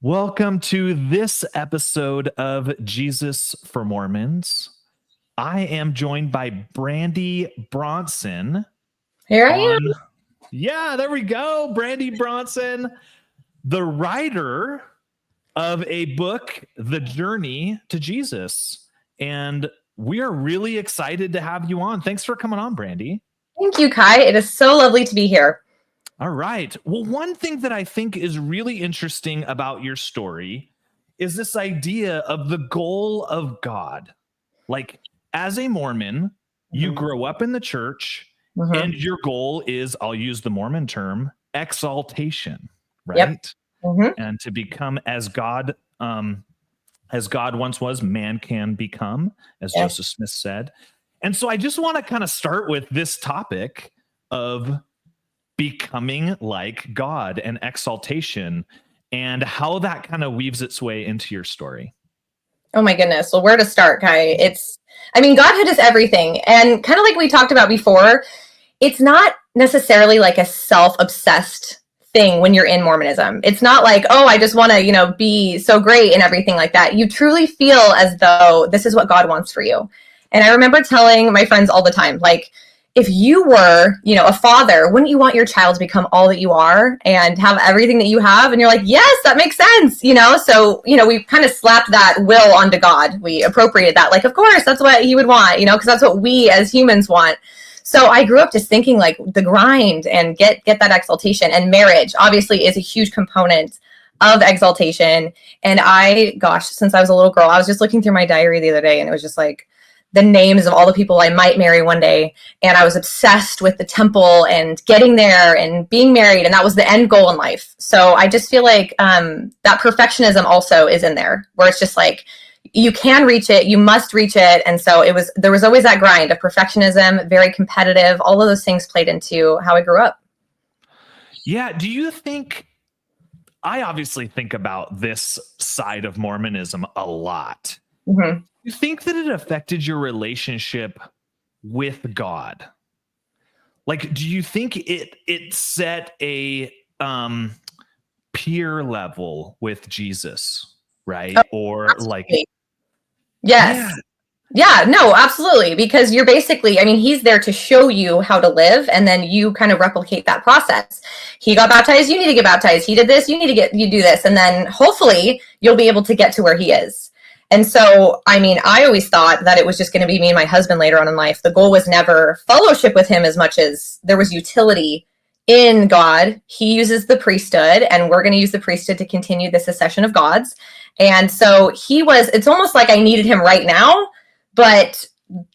Welcome to this episode of Jesus for Mormons. I am joined by Brandy Bronson. Here I am. Yeah, there we go. Brandy Bronson, the writer of a book, The Journey to Jesus. And we are really excited to have you on. Thanks for coming on, Brandy. Thank you, Kai. It is so lovely to be here. All right. Well, one thing that I think is really interesting about your story is this idea of the goal of God. Like, as a Mormon, you grow up in the church, and your goal is, I'll use the Mormon term, exaltation, right? Yep. And to become as God once was, man can become, as Joseph Smith said. And so I just want to kind of start with this topic of becoming like God and exaltation and how that kind of weaves its way into your story. Oh my goodness. Well, where to start, Kai? Godhood is everything. And kind of like we talked about before, it's not necessarily like a self-obsessed thing when you're in Mormonism. It's not like, oh, I just want to, be so great and everything like that. You truly feel as though this is what God wants for you. And I remember telling my friends all the time, like, if you were, a father, wouldn't you want your child to become all that you are and have everything that you have? And you're like, yes, that makes sense. So, we kind of slapped that will onto God. We appropriated that. Like, of course, that's what he would want, because that's what we as humans want. So I grew up just thinking like the grind and get that exaltation, and marriage obviously is a huge component of exaltation. And since I was a little girl, I was just looking through my diary the other day, and it was just like the names of all the people I might marry one day. And I was obsessed with the temple and getting there and being married. And that was the end goal in life. So I just feel like that perfectionism also is in there, where it's just like, you can reach it, you must reach it. And so there was always that grind of perfectionism, very competitive. All of those things played into how I grew up. Yeah. Do you think, I obviously think about this side of Mormonism a lot. Mm-hmm. You think that it affected your relationship with God? Like, do you think it set a peer level with Jesus, right? Oh, or absolutely. Like, yes. Yeah, no, absolutely. Because you're basically, he's there to show you how to live, and then you kind of replicate that process. He got baptized, you need to get baptized. He did this, you do this. And then hopefully you'll be able to get to where he is. And so, I always thought that it was just going to be me and my husband later on in life. The goal was never fellowship with him as much as there was utility in God. He uses the priesthood, and we're going to use the priesthood to continue the succession of gods. And so it's almost like I needed him right now, but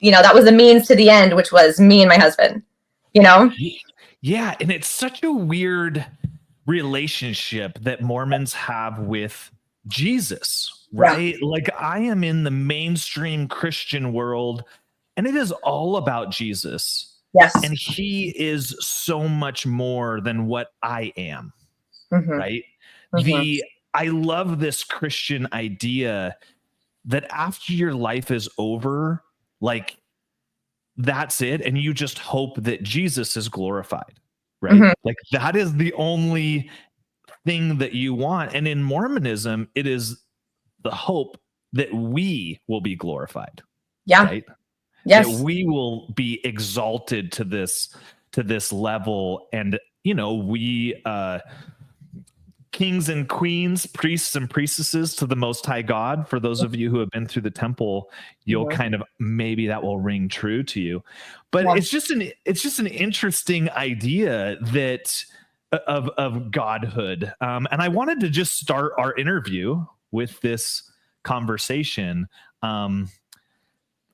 that was the means to the end, which was me and my husband, Yeah. And it's such a weird relationship that Mormons have with Jesus, right? Yeah. Like, I am in the mainstream Christian world, and it is all about Jesus. Yes. And he is so much more than what I am, right? Mm-hmm. I love this Christian idea that after your life is over, like, that's it. And you just hope that Jesus is glorified, right? Mm-hmm. Like, that is the only thing that you want. And in Mormonism, it is the hope that we will be glorified. Yeah. Right? Yes. That we will be exalted to this level. And, we, kings and queens, priests and priestesses to the Most High God. For those of you who have been through the temple, you'll kind of, maybe that will ring true to you. But it's just an interesting idea that of godhood. And I wanted to just start our interview with this conversation. And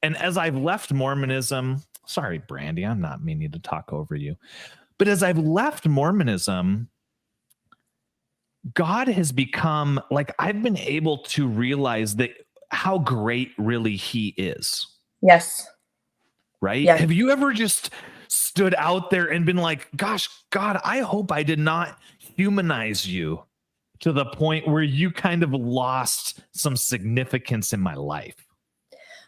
as I've left Mormonism, sorry, Brandy, I'm not meaning to talk over you, but as I've left Mormonism, God has become, like, I've been able to realize that how great really he is. Yes. Right? Yes. Have you ever just stood out there and been like, gosh, God, I hope I did not humanize you to the point where you kind of lost some significance in my life?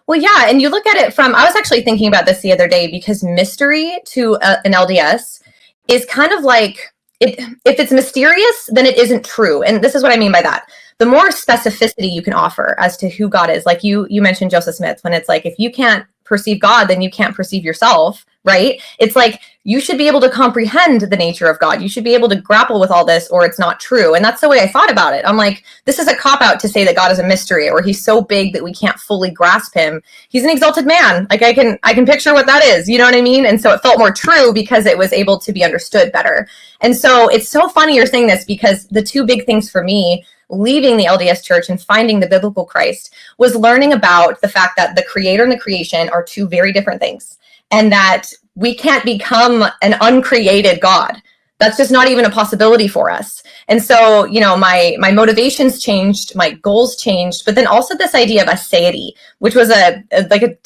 Well, yeah. And you look at it I was actually thinking about this the other day, because mystery to an LDS is kind of like, if it's mysterious, then it isn't true. And this is what I mean by that. The more specificity you can offer as to who God is, like you mentioned Joseph Smith, when it's like, if you can't perceive God, then you can't perceive yourself, right? It's like, you should be able to comprehend the nature of God. You should be able to grapple with all this, or it's not true. And that's the way I thought about it. I'm like, this is a cop-out to say that God is a mystery, or he's so big that we can't fully grasp him. He's an exalted man. Like, I can picture what that is. You know what I mean? And so it felt more true because it was able to be understood better. And so it's so funny you're saying this, because the two big things for me leaving the LDS church and finding the biblical Christ was learning about the fact that the creator and the creation are two very different things, and that we can't become an uncreated God. That's just not even a possibility for us. And so, you know, my motivations changed, my goals changed, but then also this idea of aseity, which was a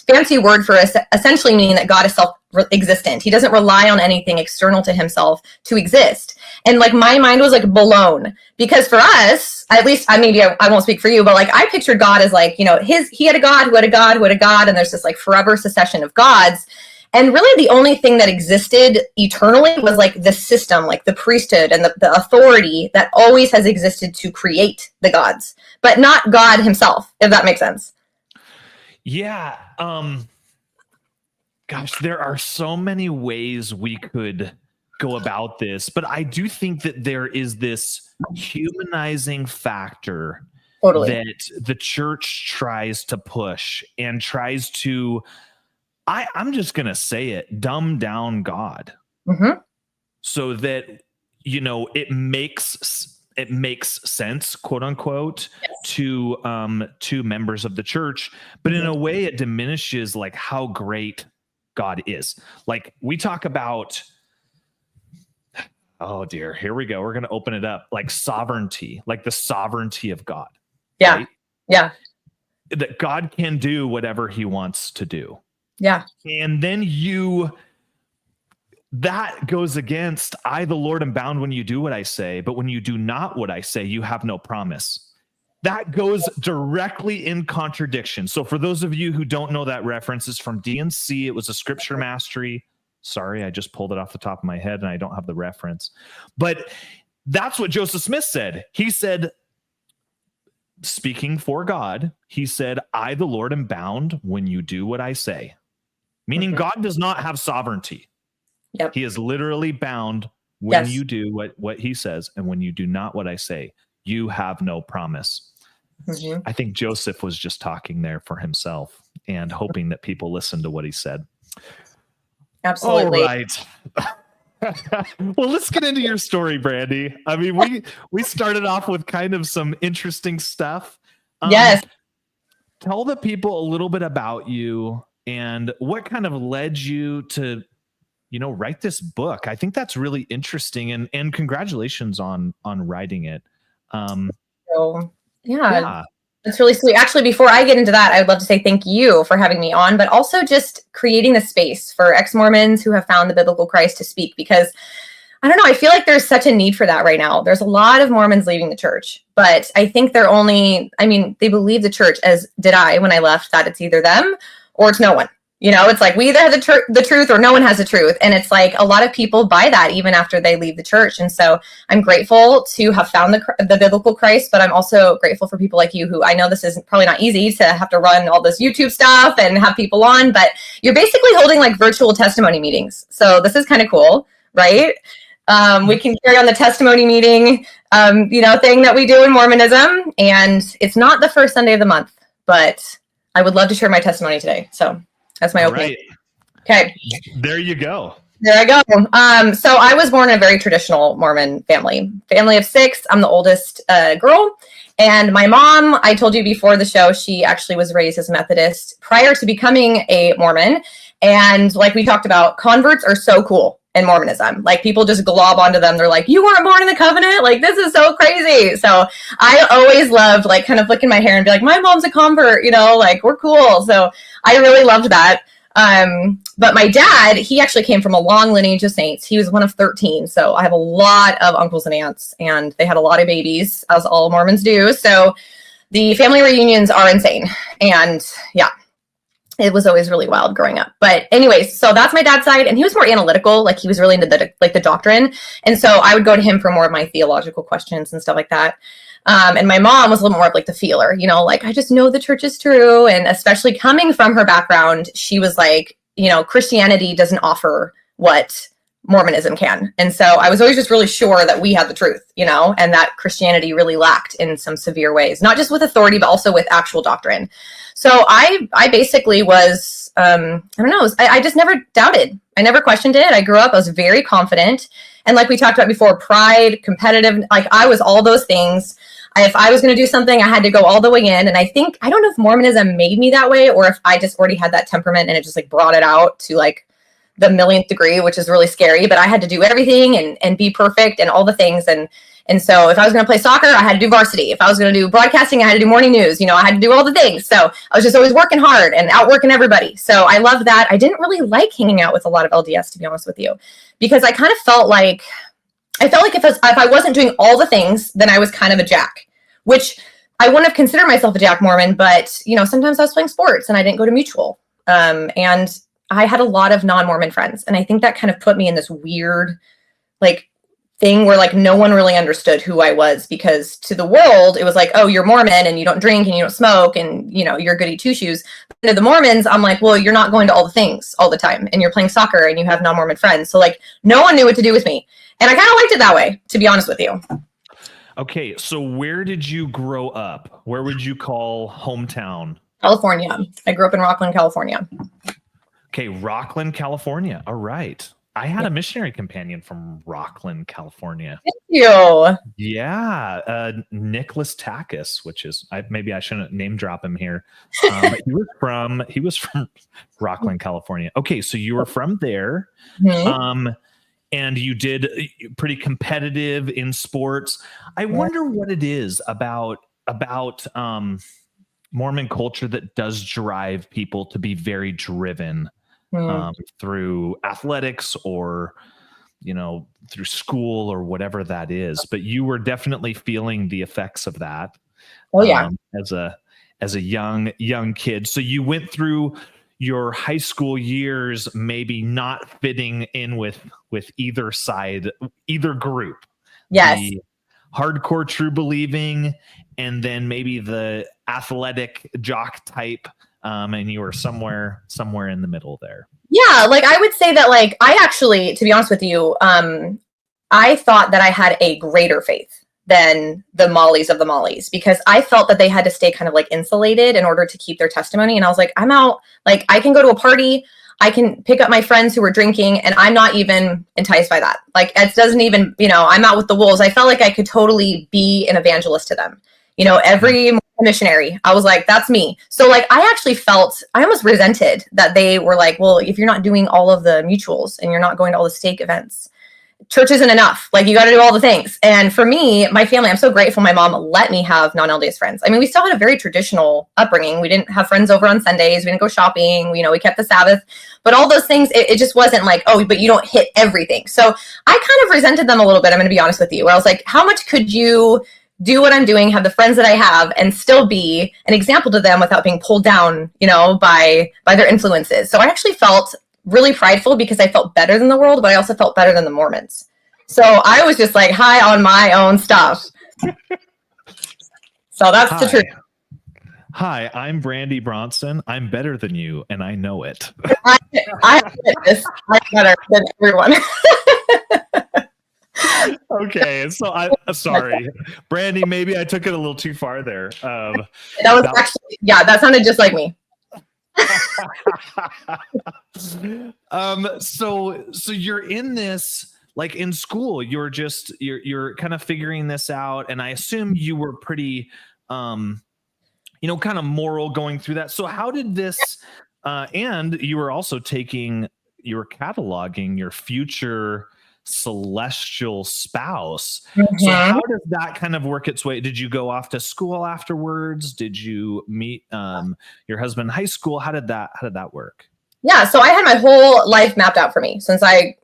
fancy word for essentially meaning that God is self-existent. He doesn't rely on anything external to himself to exist. And like, my mind was like blown, because for us, at least, I won't speak for you, but like, I pictured God as like, you know, he had a God who had a God who had a God, and there's this like forever succession of gods. And really the only thing that existed eternally was like the system, like the priesthood and the authority that always has existed to create the gods, but not God himself, if that makes sense. Yeah. Gosh, there are so many ways we could go about this, but I do think that there is this humanizing factor that the church tries to push and tries to, I'm just going to say it, dumb down God, so that, you know, it makes sense, quote unquote, to members of the church, but in a way it diminishes like how great God is. Like, we talk about, oh dear, here we go, we're going to open it up, like sovereignty, like the sovereignty of God. Yeah. Right? Yeah. That God can do whatever he wants to do. Yeah. And then that goes against, I, the Lord, am bound when you do what I say, but when you do not what I say, you have no promise. That goes directly in contradiction. So for those of you who don't know, that reference is from D&C. It was a scripture mastery. Sorry, I just pulled it off the top of my head and I don't have the reference. But that's what Joseph Smith said. He said, speaking for God, he said, I, the Lord, am bound when you do what I say. Meaning God does not have sovereignty. Yep. He is literally bound when you do what he says, and when you do not what I say, you have no promise. I think Joseph was just talking there for himself and hoping that people listen to what he said. Absolutely. All right. Well, let's get into your story, Brandy. I mean, we started off with kind of some interesting stuff. Yes. Tell the people a little bit about you and what kind of led you to, you know, write this book. I think that's really interesting, and congratulations on writing it. Yeah, that's really sweet. Actually, before I get into that, I would love to say thank you for having me on, but also just creating the space for ex-Mormons who have found the biblical Christ to speak, because I don't know, I feel like there's such a need for that right now. There's a lot of Mormons leaving the church, but I think they believe the church, as did I when I left, that it's either them or it's no one. You know, it's like, we either have the truth or no one has the truth. And it's like, a lot of people buy that even after they leave the church. And so I'm grateful to have found the biblical Christ, but I'm also grateful for people like you, who, I know this is probably not easy to have to run all this YouTube stuff and have people on, but you're basically holding like virtual testimony meetings. So this is kind of cool, right? We can carry on the testimony meeting, thing that we do in Mormonism. And it's not the first Sunday of the month, but I would love to share my testimony today. So that's my opening. Right. Okay. There you go. There I go. So I was born in a very traditional Mormon family of 6. I'm the oldest girl. And my mom, I told you before the show, she actually was raised as a Methodist prior to becoming a Mormon. And like we talked about, converts are so cool in Mormonism. Like, people just glob onto them. They're like, you weren't born in the covenant? Like, this is so crazy. So I always loved like kind of flicking my hair and be like, my mom's a convert, like, we're cool. So I really loved that. But my dad, he actually came from a long lineage of saints. He was one of 13. So I have a lot of uncles and aunts, and they had a lot of babies, as all Mormons do. So the family reunions are insane. And yeah. it was always really wild growing up. But anyways, so that's my dad's side, and he was more analytical. Like he was really into the doctrine, and so I would go to him for more of my theological questions and stuff like that. And my mom was a little more of like the feeler, you know, like I just know the church is true, and especially coming from her background, she was like, you know, Christianity doesn't offer what Mormonism can. And so I was always just really sure that we had the truth, you know, and that Christianity really lacked in some severe ways, not just with authority, but also with actual doctrine. So I basically was, I don't know, I just never doubted. I never questioned it. I grew up, I was very confident. And like we talked about before, pride, competitive, like I was all those things. If I was going to do something, I had to go all the way in. And I don't know if Mormonism made me that way or if I just already had that temperament and it just like brought it out to like the millionth degree, which is really scary. But I had to do everything and be perfect and all the things. And so if I was going to play soccer, I had to do varsity. If I was going to do broadcasting, I had to do morning news. You know, I had to do all the things. So I was just always working hard and outworking everybody. So I love that. I didn't really like hanging out with a lot of LDS, to be honest with you, because I kind of felt like, if I wasn't doing all the things, then I was kind of a jack, which I wouldn't have considered myself a jack Mormon. But, you know, sometimes I was playing sports and I didn't go to mutual. And I had a lot of non-Mormon friends. And I think that kind of put me in this weird, like, thing where like no one really understood who I was, because to the world it was like, oh, you're Mormon and you don't drink and you don't smoke and you know you're goody two shoes. But to the Mormons, I'm like, well, you're not going to all the things all the time and you're playing soccer and you have non-Mormon friends. So like no one knew what to do with me, and I kind of liked it that way, to be honest with you. Okay, so where did you grow up? Where would you call hometown? California. I grew up in Rockland, California. Okay, Rockland, California. All right. I had a missionary companion from Rockland, California. Thank you. Yeah, Nicholas Takis, which is maybe I shouldn't name drop him here. But he was from Rockland, California. Okay, so you were from there, and you did pretty competitive in sports. I wonder what it is about Mormon culture that does drive people to be very driven. Through athletics or, you know, through school or whatever that is. But you were definitely feeling the effects of that. Oh yeah. As a young kid. So you went through your high school years maybe not fitting in with either side, either group. Yes. The hardcore true believing and then maybe the athletic jock type. And you were somewhere in the middle there. Yeah, like I would say that, like, I actually, to be honest with you, I thought that I had a greater faith than the Mollies of the Mollies, because I felt that they had to stay kind of like insulated in order to keep their testimony. And I was like, I'm out. Like, I can go to a party, I can pick up my friends who were drinking, and I'm not even enticed by that. Like, it doesn't even, you know, I'm out with the wolves. I felt like I could totally be an evangelist to them. You know, every missionary, I was like, that's me. So like, I almost resented that they were like, well, if you're not doing all of the mutuals and you're not going to all the stake events, church isn't enough. Like, you got to do all the things. And for me, my family, I'm so grateful my mom let me have non-LDS friends. I mean, we still had a very traditional upbringing. We didn't have friends over on Sundays. We didn't go shopping. You know, we kept the Sabbath, but all those things, it just wasn't like, oh, but you don't hit everything. So I kind of resented them a little bit. I'm going to be honest with you, where I was like, how much could you do what I'm doing, have the friends that I have, and still be an example to them without being pulled down, you know, by their influences. So I actually felt really prideful because I felt better than the world, but I also felt better than the Mormons. So I was just like high on my own stuff. So that's the truth. Hi, I'm Brandy Bronson. I'm better than you, and I know it. I'm better than everyone. Okay, so I'm sorry, Brandy. Maybe I took it a little too far there. That was actually, yeah, that sounded just like me. So you're in this, like in school, you're kind of figuring this out, and I assume you were pretty, kind of moral going through that. So how did this? And you were also cataloging your future celestial spouse. Mm-hmm. So how does that kind of work its way? Did you go off to school afterwards? Did you meet your husband in high school? How did that work? Yeah, so I had my whole life mapped out for me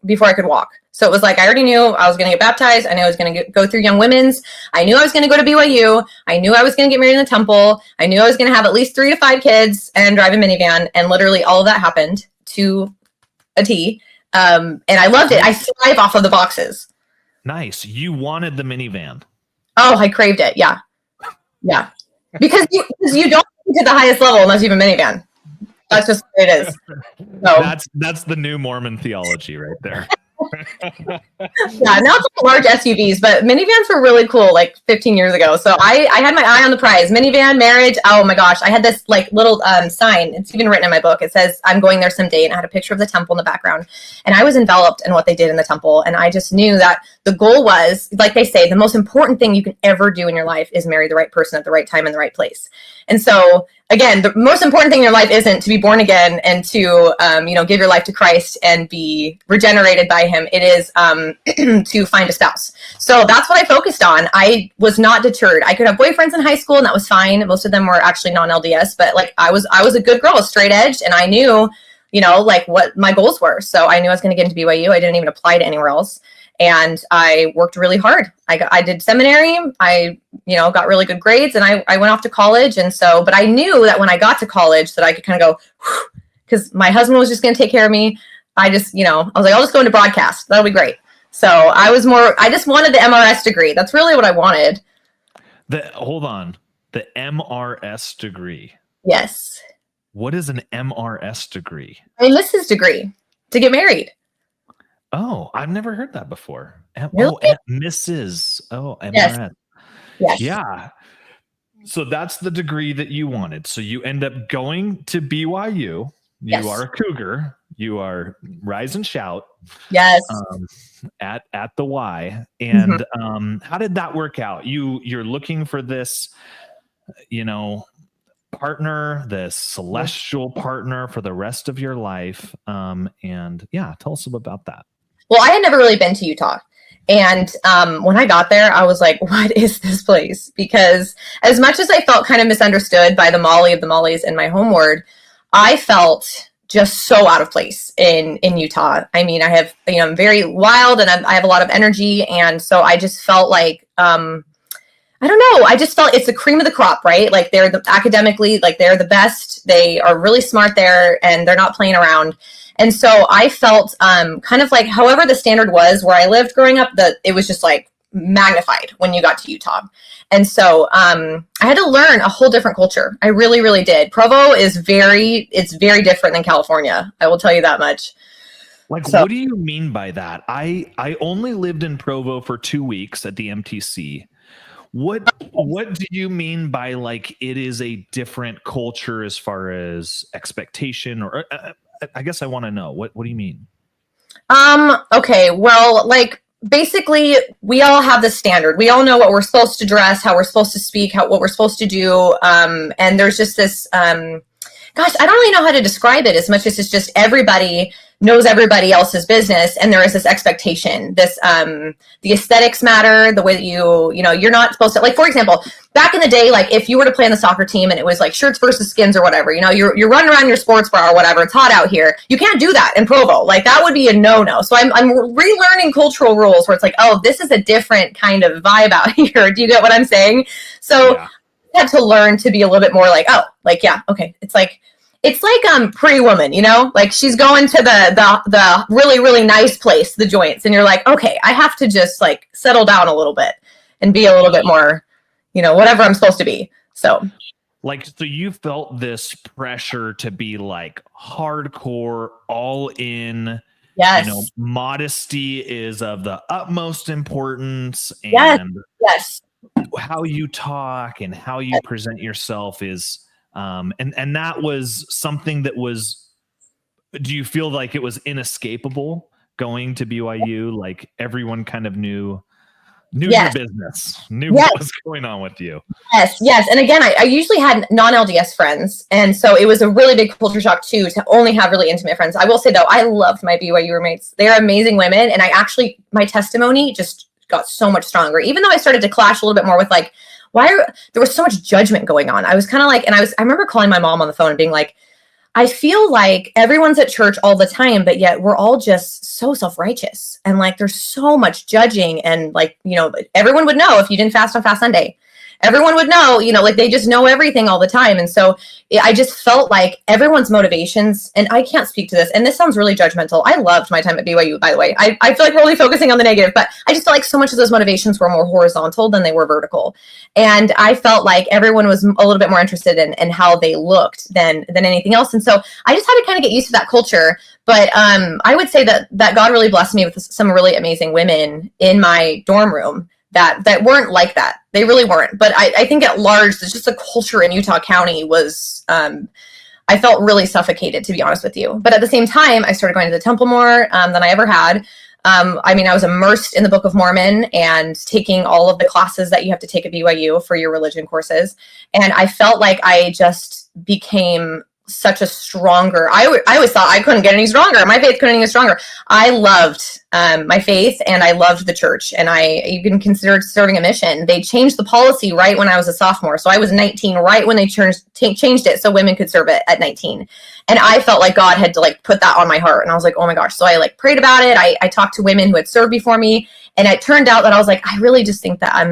before I could walk. So it was like I already knew I was going to get baptized. I knew I was going to go through Young Women's. I knew I was going to go to BYU. I knew I was going to get married in the temple. I knew I was going to have at least 3 to 5 kids and drive a minivan. And literally all of that happened to a T. And I loved it. I thrive off of the boxes. Nice. You wanted the minivan. Oh, I craved it. Yeah. Yeah. Because you don't get to the highest level unless you have a minivan. That's just what it is. So. That's the new Mormon theology right there. Yeah, now it's like large SUVs, but minivans were really cool like 15 years ago. So I had my eye on the prize. Minivan, marriage. Oh my gosh. I had this like little sign. It's even written in my book. It says, I'm going there someday. And I had a picture of the temple in the background. And I was enveloped in what they did in the temple. And I just knew that the goal was, like they say, the most important thing you can ever do in your life is marry the right person at the right time in the right place. And so again, the most important thing in your life isn't to be born again and to, give your life to Christ and be regenerated by him. It is to find a spouse. So that's what I focused on. I was not deterred. I could have boyfriends in high school and that was fine. Most of them were actually non-LDS, but like I was a good girl, straight edge. And I knew, like what my goals were. So I knew I was going to get into BYU. I didn't even apply to anywhere else. And I worked really hard. I did seminary. I, got really good grades and I went off to college. And so, but I knew that when I got to college that I could kind of go, because my husband was just going to take care of me. I just, I was like, I'll just go into broadcast. That'll be great. So I just wanted the MRS degree. That's really what I wanted. Hold on. The MRS degree. Yes. What is an MRS degree? A Mrs. degree to get married. Oh, I've never heard that before. Really? Mrs. Oh, MRS. Yes. Yeah. So that's the degree that you wanted. So you end up going to BYU. You are a cougar. You are rise and shout. Yes. At the Y. And how did that work out? You're looking for this, partner, this celestial partner for the rest of your life. And yeah, tell us about that. Well, I had never really been to Utah. And when I got there, I was like, what is this place? Because as much as I felt kind of misunderstood by the Molly of the Mollies in my home ward, I felt just so out of place in Utah. I mean, I have, I'm very wild and I have a lot of energy. And so I just felt like, I don't know. I just felt it's the cream of the crop, right? Like academically, like they're the best. They are really smart there and they're not playing around. And so I felt kind of like however the standard was where I lived growing up, that it was just like magnified when you got to Utah. And so I had to learn a whole different culture. I really, really did. Provo it's very different than California. I will tell you that much. What do you mean by that? I only lived in Provo for 2 weeks at the MTC. What do you mean by like it is a different culture as far as expectation or I guess I want to know what do you mean? Okay. Well, like basically we all have the standard. We all know what we're supposed to dress, how we're supposed to speak, what we're supposed to do. And there's just this, gosh, I don't really know how to describe it as much as it's just everybody knows everybody else's business. And there is this expectation, the aesthetics matter, the way that you're not supposed to, like, for example, back in the day, like if you were to play on the soccer team and it was like shirts versus skins or whatever, you're running around your sports bar or whatever, it's hot out here. You can't do that in Provo. Like that would be a no-no. So I'm relearning cultural rules where it's like, oh, this is a different kind of vibe out here. Do you get what I'm saying? So yeah. I had to learn to be a little bit more like, oh, like, yeah, okay. It's like Pretty Woman, like she's going to the really, really nice place, the joints. And you're like, okay, I have to just like settle down a little bit and be a little bit more, whatever I'm supposed to be. So you felt this pressure to be like hardcore, all in. Yes. Modesty is of the utmost importance. And yes. How you talk and how you present yourself is, and that was something that was, do you feel like it was inescapable going to BYU? Like everyone kind of knew your business, knew what was going on with you. Yes. And again, I usually had non-LDS friends. And so it was a really big culture shock too, to only have really intimate friends. I will say though, I loved my BYU roommates. They're amazing women. And my testimony just got so much stronger, even though I started to clash a little bit more with like, there was so much judgment going on. I was kind of like, I remember calling my mom on the phone and being like, I feel like everyone's at church all the time, but yet we're all just so self-righteous. And like, there's so much judging. And like, everyone would know if you didn't fast on Fast Sunday. Everyone would know, like they just know everything all the time. And so I just felt like everyone's motivations, and I can't speak to this, and this sounds really judgmental. I loved my time at BYU, by the way. I feel like we're really focusing on the negative, but I just felt like so much of those motivations were more horizontal than they were vertical. And I felt like everyone was a little bit more interested in how they looked than anything else. And so I just had to kind of get used to that culture. But I would say that God really blessed me with some really amazing women in my dorm room that weren't like that. They really weren't. But I think at large, it's just the culture in Utah County was, I felt really suffocated, to be honest with you. But at the same time, I started going to the temple more than I ever had. I was immersed in the Book of Mormon and taking all of the classes that you have to take at BYU for your religion courses. And I felt like I just became such a stronger, I always thought I couldn't get any stronger. My faith couldn't get stronger. I loved my faith, and I loved the church, and I even considered serving a mission. They changed the policy right when I was a sophomore. So I was 19 right when they changed it so women could serve it at 19. And I felt like God had to like put that on my heart. And I was like, oh my gosh. So I like prayed about it. I talked to women who had served before me. And it turned out that I was like, I really just think that I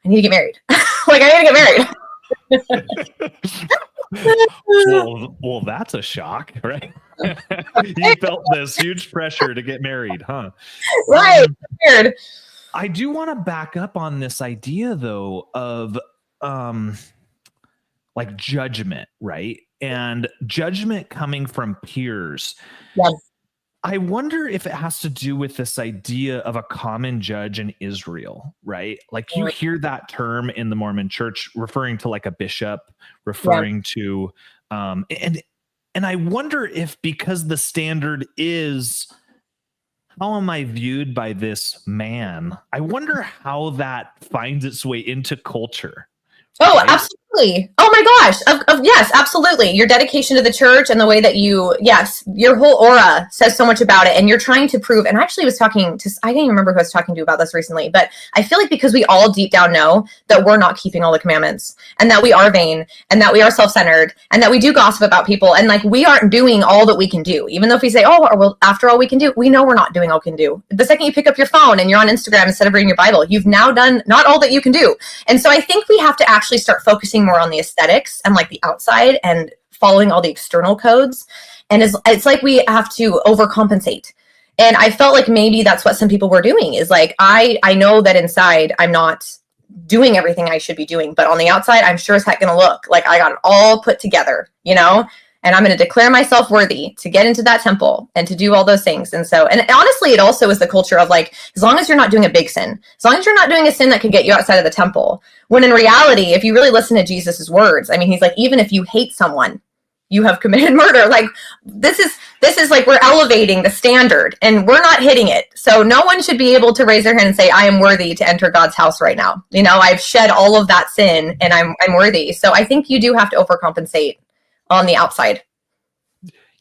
need to get married. Like I need to get married. well, that's a shock, right? You felt this huge pressure to get married, huh? Right. Weird. I do want to back up on this idea, though, of like judgment, right? And judgment coming from peers. Yes. I wonder if it has to do with this idea of a common judge in Israel, right? Like you hear that term in the Mormon church referring to like a bishop, referring to, and I wonder if because the standard is, how am I viewed by this man? I wonder how that finds its way into culture. Oh, right? Absolutely. Oh my gosh. Yes, absolutely. Your dedication to the church and the way that your whole aura says so much about it. And you're trying to prove, and I actually was talking to, I can't even remember who I was talking to about this recently, but I feel like because we all deep down know that we're not keeping all the commandments, and that we are vain, and that we are self-centered, and that we do gossip about people. And like, we aren't doing all that we can do. Even though if we say, oh, well, after all we can do, we know we're not doing all we can do. The second you pick up your phone and you're on Instagram instead of reading your Bible, you've now done not all that you can do. And so I think we have to actually start focusing more on the aesthetics and like the outside and following all the external codes. And it's like we have to overcompensate. And I felt like maybe that's what some people were doing, is like, I know that inside I'm not doing everything I should be doing, but on the outside, I'm sure as heck gonna look like I got it all put together, and I'm going to declare myself worthy to get into that temple and to do all those things. And so, and honestly, it also is the culture of like, as long as you're not doing a big sin, as long as you're not doing a sin that could get you outside of the temple, when in reality, if you really listen to Jesus's words, he's like, even if you hate someone, you have committed murder. Like this is like, we're elevating the standard and we're not hitting it. So no one should be able to raise their hand and say, I am worthy to enter God's house right now. I've shed all of that sin and I'm worthy. So I think you do have to overcompensate on the outside.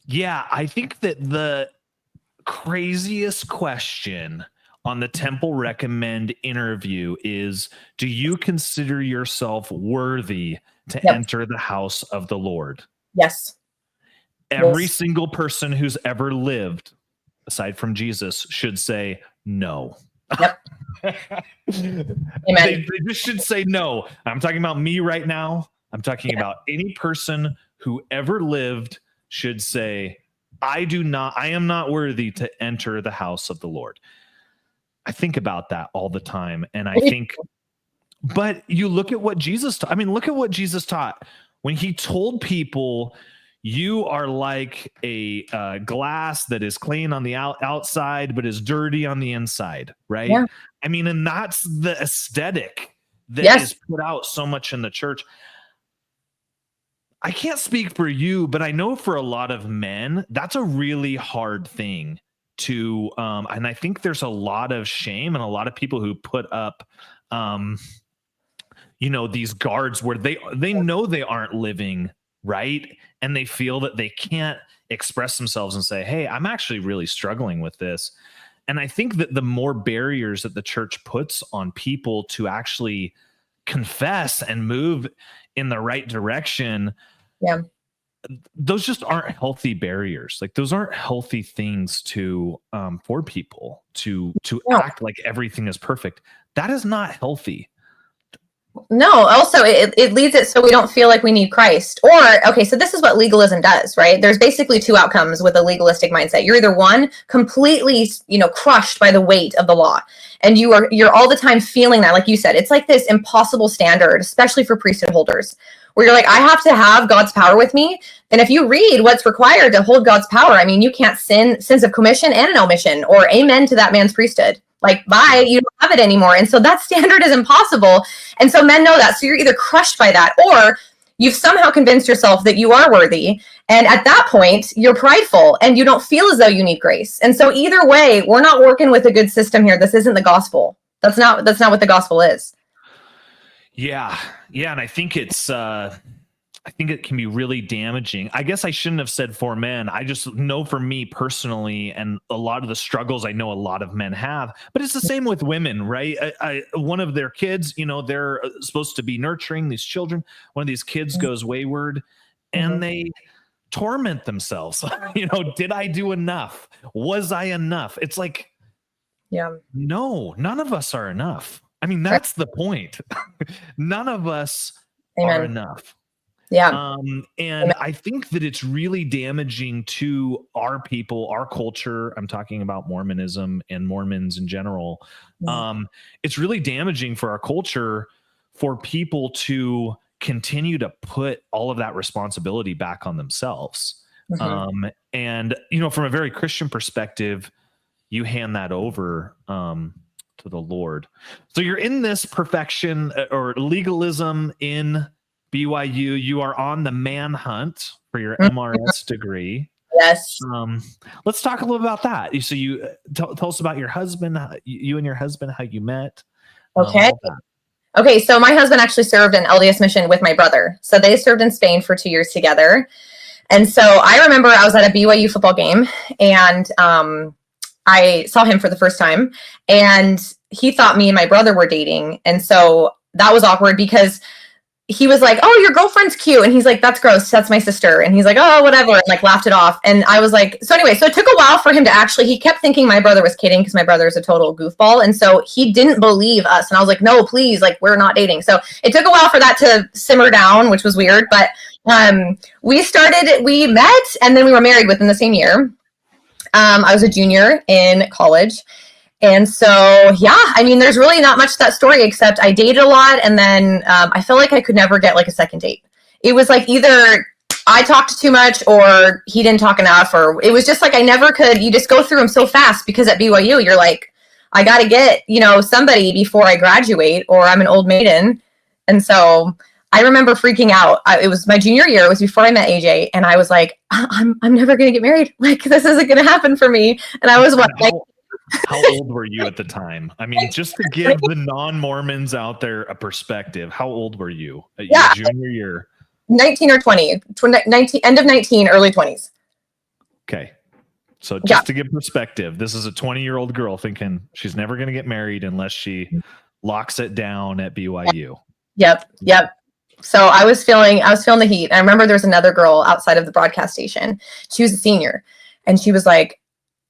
Yeah, I think that the craziest question on the Temple Recommend interview is, do you consider yourself worthy to enter the house of the Lord? Yes. Every single person who's ever lived, aside from Jesus, should say no. Yep. Amen. They just should say no. I'm talking about me right now. I'm talking about any person who ever lived should say, I am not worthy to enter the house of the Lord. I think about that all the time. And I think, but you look at what Jesus taught. Look at what Jesus taught when he told people, you are like a glass that is clean on the outside, but is dirty on the inside. Right. Yeah. And that's the aesthetic that is put out so much in the church. I can't speak for you, but I know for a lot of men, that's a really hard thing to, and I think there's a lot of shame and a lot of people who put up, these guards where they know they aren't living right. And they feel that they can't express themselves and say, hey, I'm actually really struggling with this. And I think that the more barriers that the church puts on people to actually confess and move in the right direction, those just aren't healthy barriers. Like those aren't healthy things to for people to act like everything is perfect. That is not healthy. No, also it leads it so we don't feel like we need Christ. Or, okay, so this is what legalism does, right? There's basically two outcomes with a legalistic mindset. You're either one, completely, crushed by the weight of the law. And you're all the time feeling that, like you said, it's like this impossible standard, especially for priesthood holders, where you're like, I have to have God's power with me. And if you read what's required to hold God's power, I mean, you can't sins of commission and an omission, or amen to that man's priesthood. Like, bye, you don't have it anymore. And so that standard is impossible. And so men know that. So you're either crushed by that, or you've somehow convinced yourself that you are worthy. And at that point, you're prideful and you don't feel as though you need grace. And so either way, we're not working with a good system here. This isn't the gospel. That's not what the gospel is. Yeah. And I think it can be really damaging. I guess I shouldn't have said for men. I just know for me personally, and a lot of the struggles I know a lot of men have, but it's the same with women, right? One of their kids, they're supposed to be nurturing these children. One of these kids goes wayward and they torment themselves. Did I do enough? Was I enough? It's like, no, none of us are enough. I mean, that's the point. None of us are enough. Yeah. And I think that it's really damaging to our people, our culture. I'm talking about Mormonism and Mormons in general. It's really damaging for our culture for people to continue to put all of that responsibility back on themselves. And, from a very Christian perspective, you hand that over to the Lord. So you're in this perfection or legalism in BYU. You are on the manhunt for your MRS degree. Yes. Let's talk a little about that. So you tell us about your husband, you and your husband, how you met. Okay. Okay. So my husband actually served an LDS mission with my brother. So they served in Spain for 2 years together. And so I remember I was at a BYU football game and I saw him for the first time and he thought me and my brother were dating. And so that was awkward because he was like, "Oh, your girlfriend's cute." And he's like, "That's gross. That's my sister." And he's like, "Oh, whatever." And like laughed it off. And I was like, so anyway, so it took a while for him to he kept thinking my brother was kidding because my brother is a total goofball. And so he didn't believe us. And I was like, "No, please, like we're not dating." So it took a while for that to simmer down, which was weird. But we met and then we were married within the same year. I was a junior in college. And so, yeah, I mean, there's really not much to that story, except I dated a lot. And then I felt like I could never get like a second date. It was like either I talked too much or he didn't talk enough, or it was just like I never could. You just go through them so fast because at BYU, you're like, I got to get, somebody before I graduate or I'm an old maiden. And so I remember freaking out. It was my junior year. It was before I met AJ. And I was like, I'm never going to get married. Like, this isn't going to happen for me. And I was how old were you at the time? I mean, just to give the non-Mormons out there a perspective, how old were you at your junior year? 19 or 20, 19, end of 19, early 20s. Okay. So just to give perspective, this is a 20-year-old girl thinking she's never going to get married unless she locks it down at BYU. Yep. So I was feeling the heat. I remember there was another girl outside of the broadcast station. She was a senior and she was like,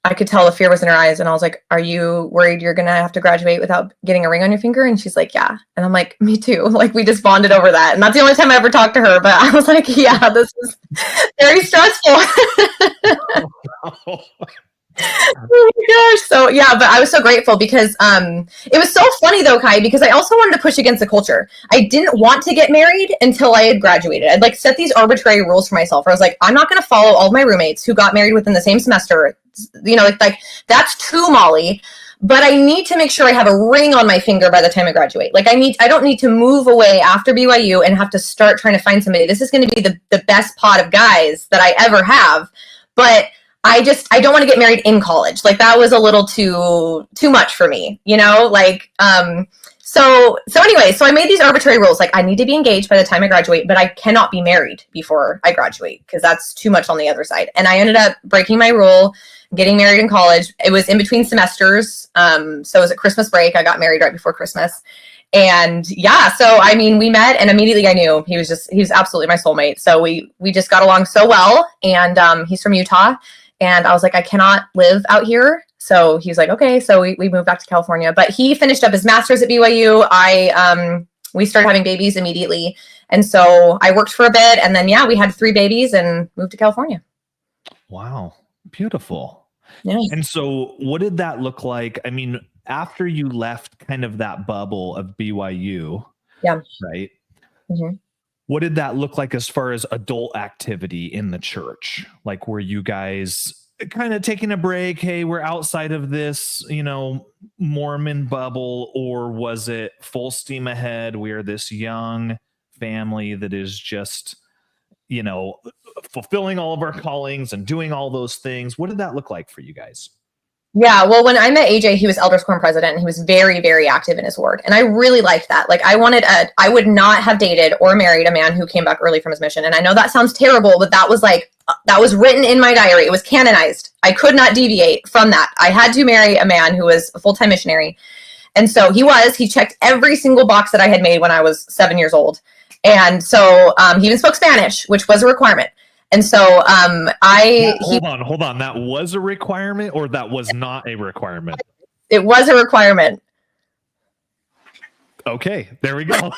I could tell the fear was in her eyes. And I was like, "Are you worried you're going to have to graduate without getting a ring on your finger?" And she's like, "Yeah." And I'm like, "Me too." Like, we just bonded over that. And that's the only time I ever talked to her. But I was like, yeah, this is very stressful. Oh my gosh. So yeah, but I was so grateful because it was so funny though, Kai, because I also wanted to push against the culture. I didn't want to get married until I had graduated. I'd like set these arbitrary rules for myself. I was like, I'm not going to follow all of my roommates who got married within the same semester. Like that's too Molly. But I need to make sure I have a ring on my finger by the time I graduate. Like I don't need to move away after BYU and have to start trying to find somebody. This is going to be the best pot of guys that I ever have. But I don't want to get married in college. Like that was a little too much for me, So anyway, so I made these arbitrary rules. Like I need to be engaged by the time I graduate, but I cannot be married before I graduate because that's too much on the other side. And I ended up breaking my rule, getting married in college. It was in between semesters. So it was at Christmas break. I got married right before Christmas. And yeah, so I mean, we met and immediately I knew he was absolutely my soulmate. So we just got along so well. And he's from Utah. And I was like, I cannot live out here. So he was like, okay. So we moved back to California. But he finished up his master's at BYU. We started having babies immediately. And so I worked for a bit. And then, yeah, we had 3 babies and moved to California. Wow. Beautiful. Yeah. And so what did that look like? I mean, after you left kind of that bubble of BYU, yeah, right? Mm-hmm. What did that look like as far as adult activity in the church? Like, were you guys kind of taking a break? Hey, we're outside of this, Mormon bubble, or was it full steam ahead? We are this young family that is just, fulfilling all of our callings and doing all those things. What did that look like for you guys? Yeah, well, when I met AJ, he was Elders Quorum president, and he was very, very active in his word. And I really liked that. Like, I would not have dated or married a man who came back early from his mission. And I know that sounds terrible, but that was written in my diary. It was canonized. I could not deviate from that. I had to marry a man who was a full-time missionary. And so he checked every single box that I had made when I was 7 years old. And so he even spoke Spanish, which was a requirement. And so hold on. That was a requirement, or that was not a requirement? It was a requirement. Okay, there we go.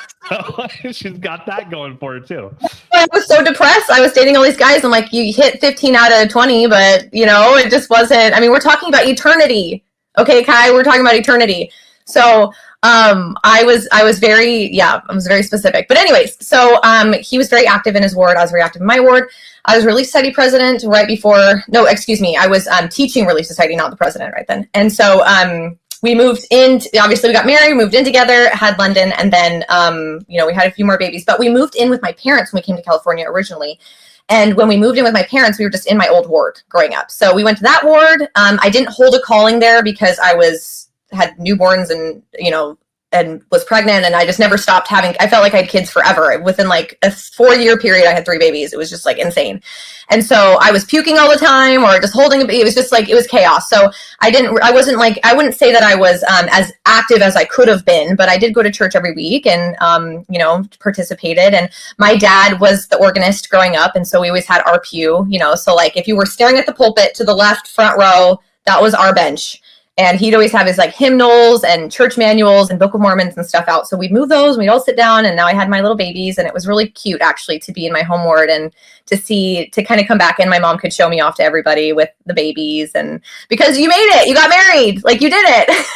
She's got that going for her too. I was so depressed. I was dating all these guys. I'm like, you hit 15 out of 20, but it just wasn't. I mean, we're talking about eternity. Okay, Kai, we're talking about eternity. So I was very specific. But anyways, so he was very active in his ward. I was very active in my ward. I was Relief Society president I was teaching Relief Society, not the president right then. And so we moved in, obviously we got married, moved in together, had London, and then, we had a few more babies, but we moved in with my parents when we came to California originally. And when we moved in with my parents, we were just in my old ward growing up. So we went to that ward. I didn't hold a calling there because I had newborns and was pregnant, and I just never stopped I felt like I had kids forever. Within like a 4-year period, I had 3 babies. It was just like insane. And so I was puking all the time or just holding it was just like, it was chaos. So I wouldn't say that I was as active as I could have been, but I did go to church every week and, participated. And my dad was the organist growing up. And so we always had our pew, so like if you were staring at the pulpit to the left front row, that was our bench. And he'd always have his like hymnals and church manuals and Book of Mormons and stuff out. So we'd move those and we'd all sit down, and now I had my little babies, and it was really cute actually to be in my home ward and to kind of come back, and my mom could show me off to everybody with the babies, and because you made it, you got married, like you did it.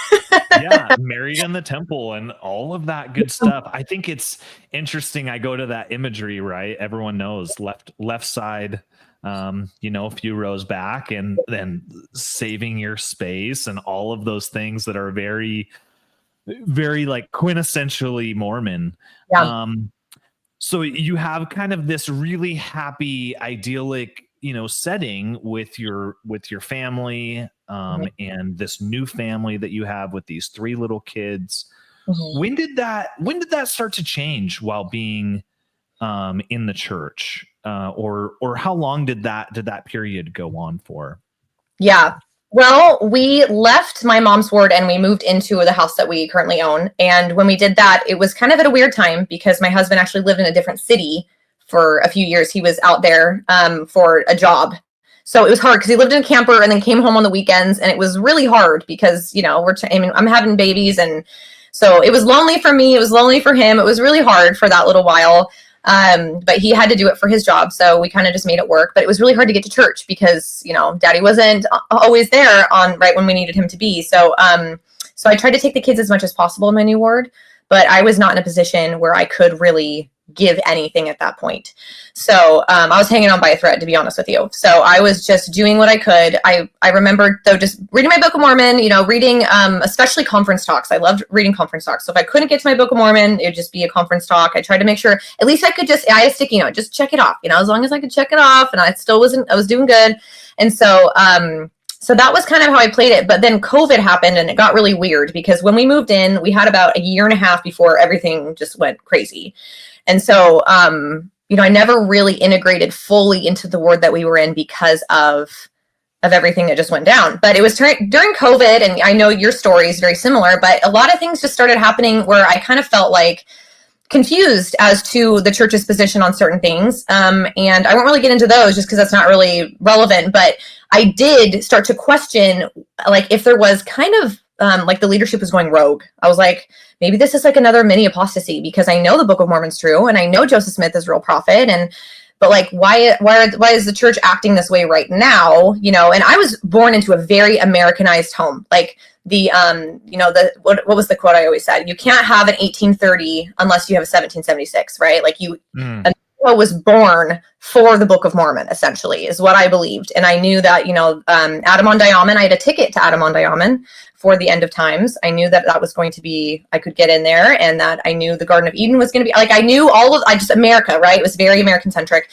Yeah, married in the temple and all of that good stuff. I think it's interesting. I go to that imagery, right? Everyone knows left side, a few rows back, and then saving your space and all of those things that are very, very like quintessentially Mormon. Yeah. So you have kind of this really happy, idyllic, setting with your family, and this new family that you have with these 3 little kids. Mm-hmm. When did that start to change while being in the church? Or how long did that period go on for? Yeah. Well, we left my mom's ward and we moved into the house that we currently own. And when we did that, it was kind of at a weird time because my husband actually lived in a different city for a few years. He was out there for a job. So it was hard because he lived in a camper and then came home on the weekends. And it was really hard because, I'm having babies. And so it was lonely for me. It was lonely for him. It was really hard for that little while. But he had to do it for his job. So we kind of just made it work, but it was really hard to get to church because, daddy wasn't always there right when we needed him to be. So I tried to take the kids as much as possible in my new ward, but I was not in a position where I could really give anything at that point. So I was hanging on by a thread, to be honest with you. So I was just doing what I could. I remember though, just reading my Book of Mormon, reading especially conference talks. I loved reading conference talks. So if I couldn't get to my Book of Mormon, it would just be a conference talk. I tried to make sure at least I had a sticky note, just check it off, as long as I could check it off, and I was doing good. And so that was kind of how I played it. But then COVID happened and it got really weird because when we moved in, we had about a year and a half before everything just went crazy. And so, I never really integrated fully into the ward that we were in because of of everything that just went down. But it was during COVID, and I know your story is very similar, but a lot of things just started happening where I kind of felt like confused as to the church's position on certain things. And I won't really get into those just because that's not really relevant, but I did start to question, like, if there was kind of like the leadership was going rogue. I was like, maybe this is like another mini apostasy, because I know the Book of Mormon's true, and I know Joseph Smith is a real prophet, but like, why is the church acting this way right now? You know, and I was born into a very Americanized home. Like the, what was the quote I always said? You can't have an 1830 unless you have a 1776, right? Like America was born for the Book of Mormon, essentially, is what I believed. And I knew that, Adam on Diamond, I had a ticket to Adam on Diamond for the end of times. I knew that was going to be, I could get in there, and that I knew the Garden of Eden was going to be, like, I knew America, right? It was very American centric.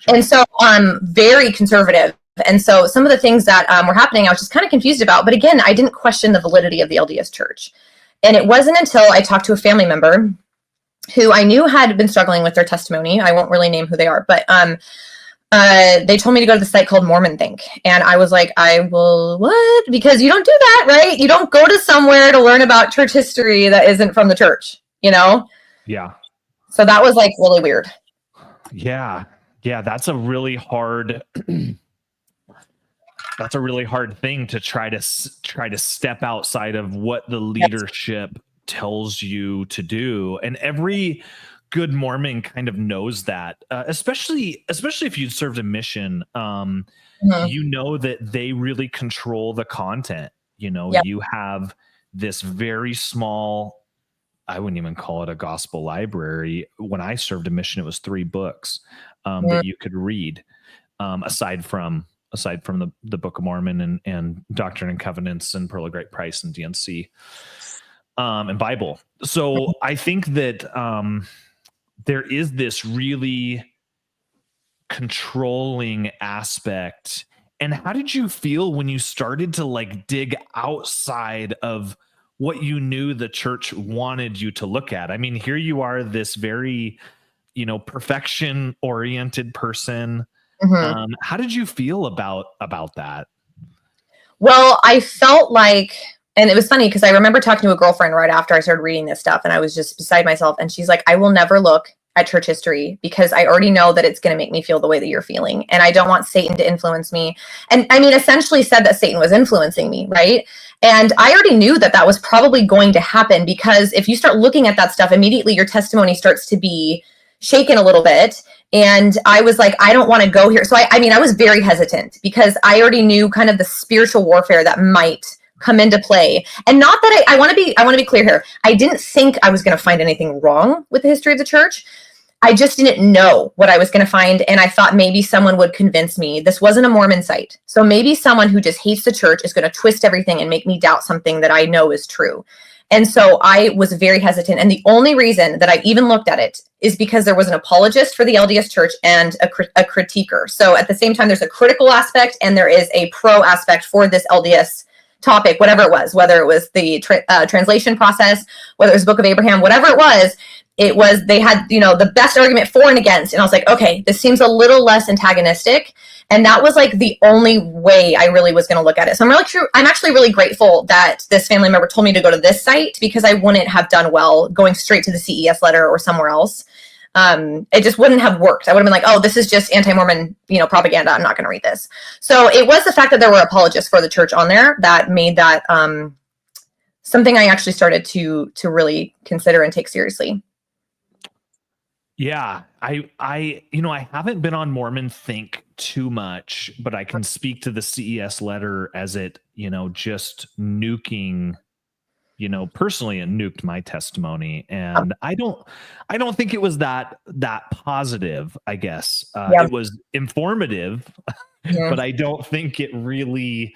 And so very conservative. And so some of the things that were happening, I was just kind of confused about. But again, I didn't question the validity of the LDS Church. And it wasn't until I talked to a family member who I knew had been struggling with their testimony. I won't really name who they are, but they told me to go to the site called Mormon Think. And I was like, I will, what? Because you don't do that, right? You don't go to somewhere to learn about church history that isn't from the church, Yeah. So that was like really weird. Yeah. That's a really hard thing to try to step outside of what the leadership tells you to do. And every good Mormon kind of knows that, especially if you served a mission, that they really control the content. You have this very small, I wouldn't even call it a gospel library. When I served a mission, it was 3 books that you could read, aside from the Book of Mormon and Doctrine and Covenants and Pearl of Great Price and DNC. And Bible. So I think that there is this really controlling aspect. And how did you feel when you started to like dig outside of what you knew the church wanted you to look at? I mean, here you are, this very, perfection oriented person. How did you feel about that? Well, I felt like, and it was funny because I remember talking to a girlfriend right after I started reading this stuff, and I was just beside myself. And she's like, I will never look at church history because I already know that it's going to make me feel the way that you're feeling. And I don't want Satan to influence me. And I mean, essentially said that Satan was influencing me, right? And I already knew that was probably going to happen, because if you start looking at that stuff, immediately your testimony starts to be shaken a little bit. And I was like, I don't want to go here. So I was very hesitant because I already knew kind of the spiritual warfare that might come into play. And not that I want to be clear here. I didn't think I was going to find anything wrong with the history of the church. I just didn't know what I was going to find. And I thought maybe someone would convince me this wasn't a Mormon site. So maybe someone who just hates the church is going to twist everything and make me doubt something that I know is true. And so I was very hesitant. And the only reason that I even looked at it is because there was an apologist for the LDS Church and a critiquer. So at the same time, there's a critical aspect and there is a pro aspect for this LDS topic, whatever it was, whether it was the translation process, whether it was Book of Abraham, whatever it was, they had, the best argument for and against. And I was like, okay, this seems a little less antagonistic. And that was like the only way I really was going to look at it. So I'm actually really grateful that this family member told me to go to this site, because I wouldn't have done well going straight to the CES letter or somewhere else. It just wouldn't have worked. I would have been like, oh, this is just anti-Mormon, propaganda. I'm not going to read this. So it was the fact that there were apologists for the church on there that made that something I actually started to really consider and take seriously. Yeah, I haven't been on Mormon Think too much, but I can speak to the CES letter as it, just nuking, personally it nuked my testimony. And I don't think it was that positive, I guess. It was informative, but I don't think it really,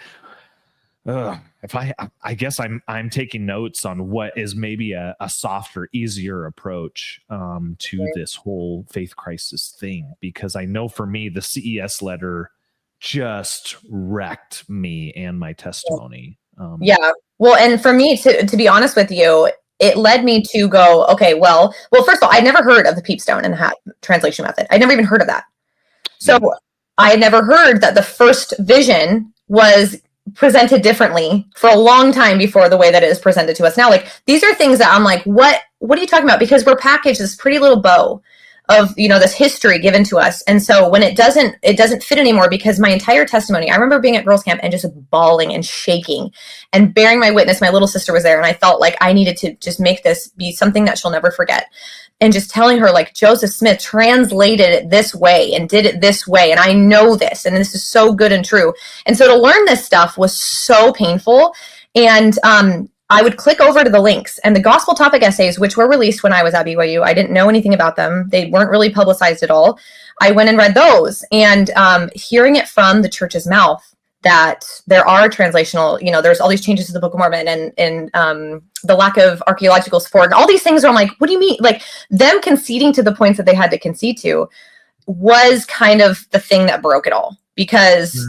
I guess I'm taking notes on what is maybe a softer, easier approach to this whole faith crisis thing, because I know for me the CES letter just wrecked me and my testimony. Well, and for me to be honest with you, it led me to go, okay, well, first of all, I never heard of the peepstone and the hat translation method. I never even heard of that. So I had never heard that the first vision was presented differently for a long time before the way that it is presented to us now. Like, these are things that I'm like, what are you talking about? Because we're packaged this pretty little bow of, you know, this history given to us. And so when it doesn't fit anymore, because my entire testimony, I remember being at girls camp and just bawling and shaking and bearing my witness. My little sister was there, and I felt like I needed to just make this be something that she'll never forget. And just telling her, like, Joseph Smith translated it this way and did it this way, and I know this, and this is so good and true. And so to learn this stuff was so painful. And I would click over to the links, and the gospel topic essays, which were released when I was at BYU, I didn't know anything about them. They weren't really publicized at all. I went and read those, and hearing it from the church's mouth that there are translational, you know, there's all these changes to the Book of Mormon, and the lack of archaeological support and all these things where I'm like, what do you mean? Like, them conceding to the points that they had to concede to was kind of the thing that broke it all, because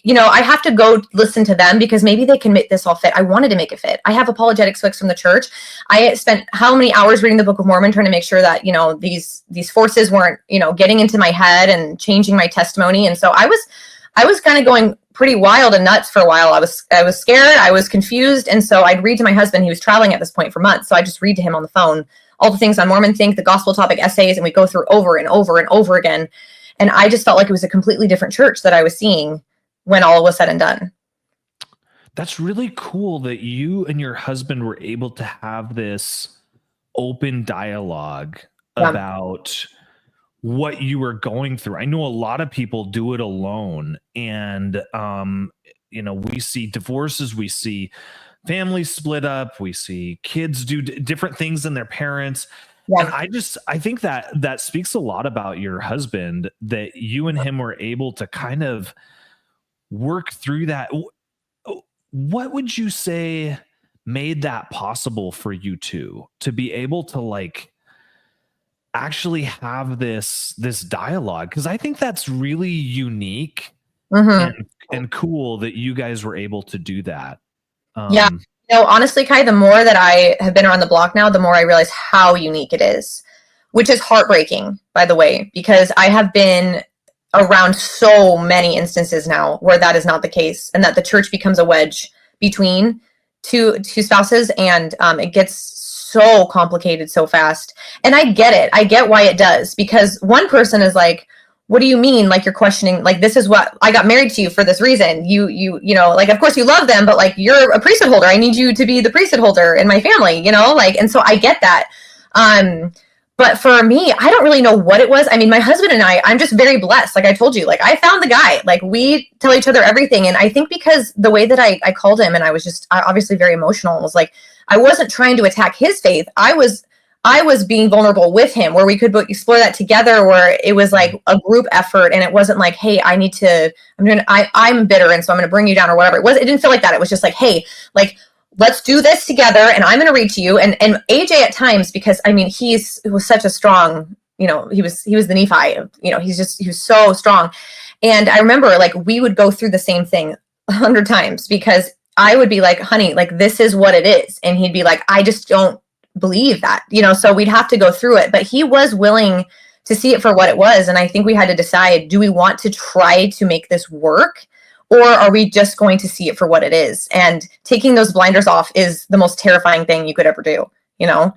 you know, I have to go listen to them because maybe they can make this all fit. I wanted to make it fit. I have apologetics books from the church. I spent how many hours reading the Book of Mormon trying to make sure that, you know, these forces weren't, you know, getting into my head and changing my testimony. And so I was kind of going pretty wild and nuts for a while. I was scared. I was confused. And so I'd read to my husband. He was traveling at this point for months. So I just read to him on the phone all the things on Mormon Think, the gospel topic essays, and we go through over and over and over again. And I just felt like it was a completely different church that I was seeing when all was said and done. That's really cool that you and your husband were able to have this open dialogue about what you were going through. I know a lot of people do it alone, and you know, we see divorces, we see families split up, we see kids do different things than their parents. And I think that speaks a lot about your husband, that you and him were able to kind of work through that. What would you say made that possible for you two to be able to, like, actually have this dialogue? Because I think that's really unique and cool that you guys were able to do that. Yeah. You know, honestly, Kai, the more that I have been around the block now, the more I realize how unique it is, which is heartbreaking, by the way, because I have been around so many instances now where that is not the case, and that the church becomes a wedge between two spouses, and it gets so complicated so fast. And I get it. I get why it does, because one person is like, what do you mean? Like, you're questioning, like, this is what I got married to you for this reason. You know, like, of course you love them, but like, you're a priesthood holder. I need you to be the priesthood holder in my family, you know, like, and so I get that. But for me, I don't really know what it was. I mean, my husband and I'm just very blessed. Like I told you, like, I found the guy, like, we tell each other everything. And I think because the way that I called him, and I was just obviously very emotional, and was like, I wasn't trying to attack his faith. I was being vulnerable with him, where we could explore that together, where it was like a group effort, and it wasn't like, hey, I'm bitter, and so I'm going to bring you down or whatever. It didn't feel like that. It was just like, hey, like, let's do this together, and I'm going to read to you. And AJ at times, because I mean, he was such a strong, you know, he was the Nephi, you know, he was so strong. And I remember, like, we would go through the same thing 100 times, because I would be like, honey, like, this is what it is. And he'd be like, I just don't believe that, you know, so we'd have to go through it. But he was willing to see it for what it was. And I think we had to decide, do we want to try to make this work, or are we just going to see it for what it is? And taking those blinders off is the most terrifying thing you could ever do, you know?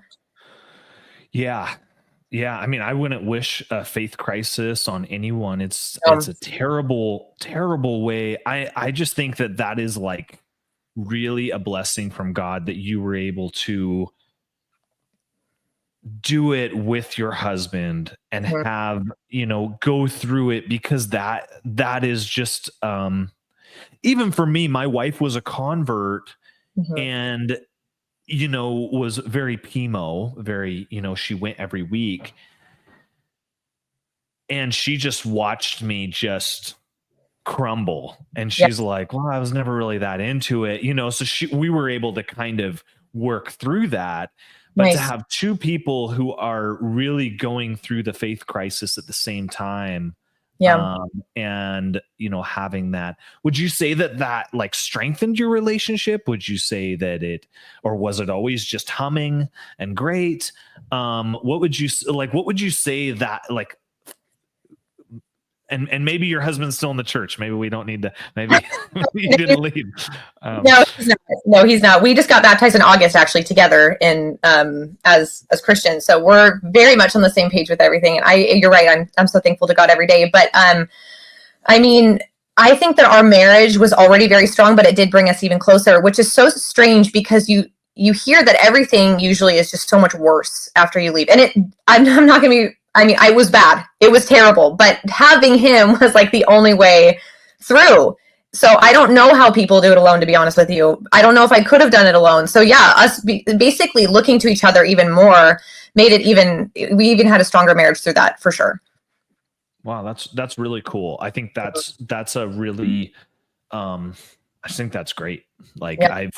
Yeah. I mean, I wouldn't wish a faith crisis on anyone. It's a terrible, terrible way. I just think that is, like, really a blessing from God that you were able to do it with your husband and have, you know, go through it, because that is just, even for me, my wife was a convert and, you know, was very PMO, very, you know, she went every week, and she just watched me just crumble. And she's like, well, I was never really that into it, you know? So we were able to kind of work through that. But to have two people who are really going through the faith crisis at the same time, and, you know, having that, would you say that like strengthened your relationship? Would you say that or was it always just humming and great? What would you say that, like, and maybe your husband's still in the church. Maybe we don't need to. Maybe you didn't leave. No, he's not. No, he's not. We just got baptized in August, actually, together in as Christians. So we're very much on the same page with everything. And you're right. I'm so thankful to God every day. But I mean, I think that our marriage was already very strong, but it did bring us even closer, which is so strange because you hear that everything usually is just so much worse after you leave. And I'm not going to be. I mean, I was bad. It was terrible. But having him was like the only way through. So I don't know how people do it alone, to be honest with you. I don't know if I could have done it alone. So yeah, us basically looking to each other even more made it we even had a stronger marriage through that, for sure. Wow, that's really cool. I think that's a really, I think that's great. Like yep.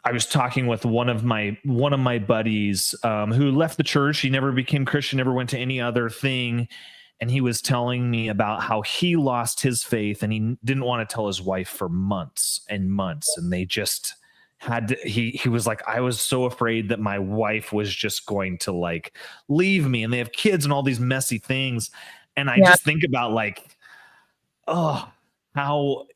I was talking with one of my buddies who left the church. He never became Christian, never went to any other thing. And he was telling me about how he lost his faith and he didn't want to tell his wife for months and months. And they just had to, he was like, I was so afraid that my wife was just going to like leave me, and they have kids and all these messy things. And I just think about like, oh, how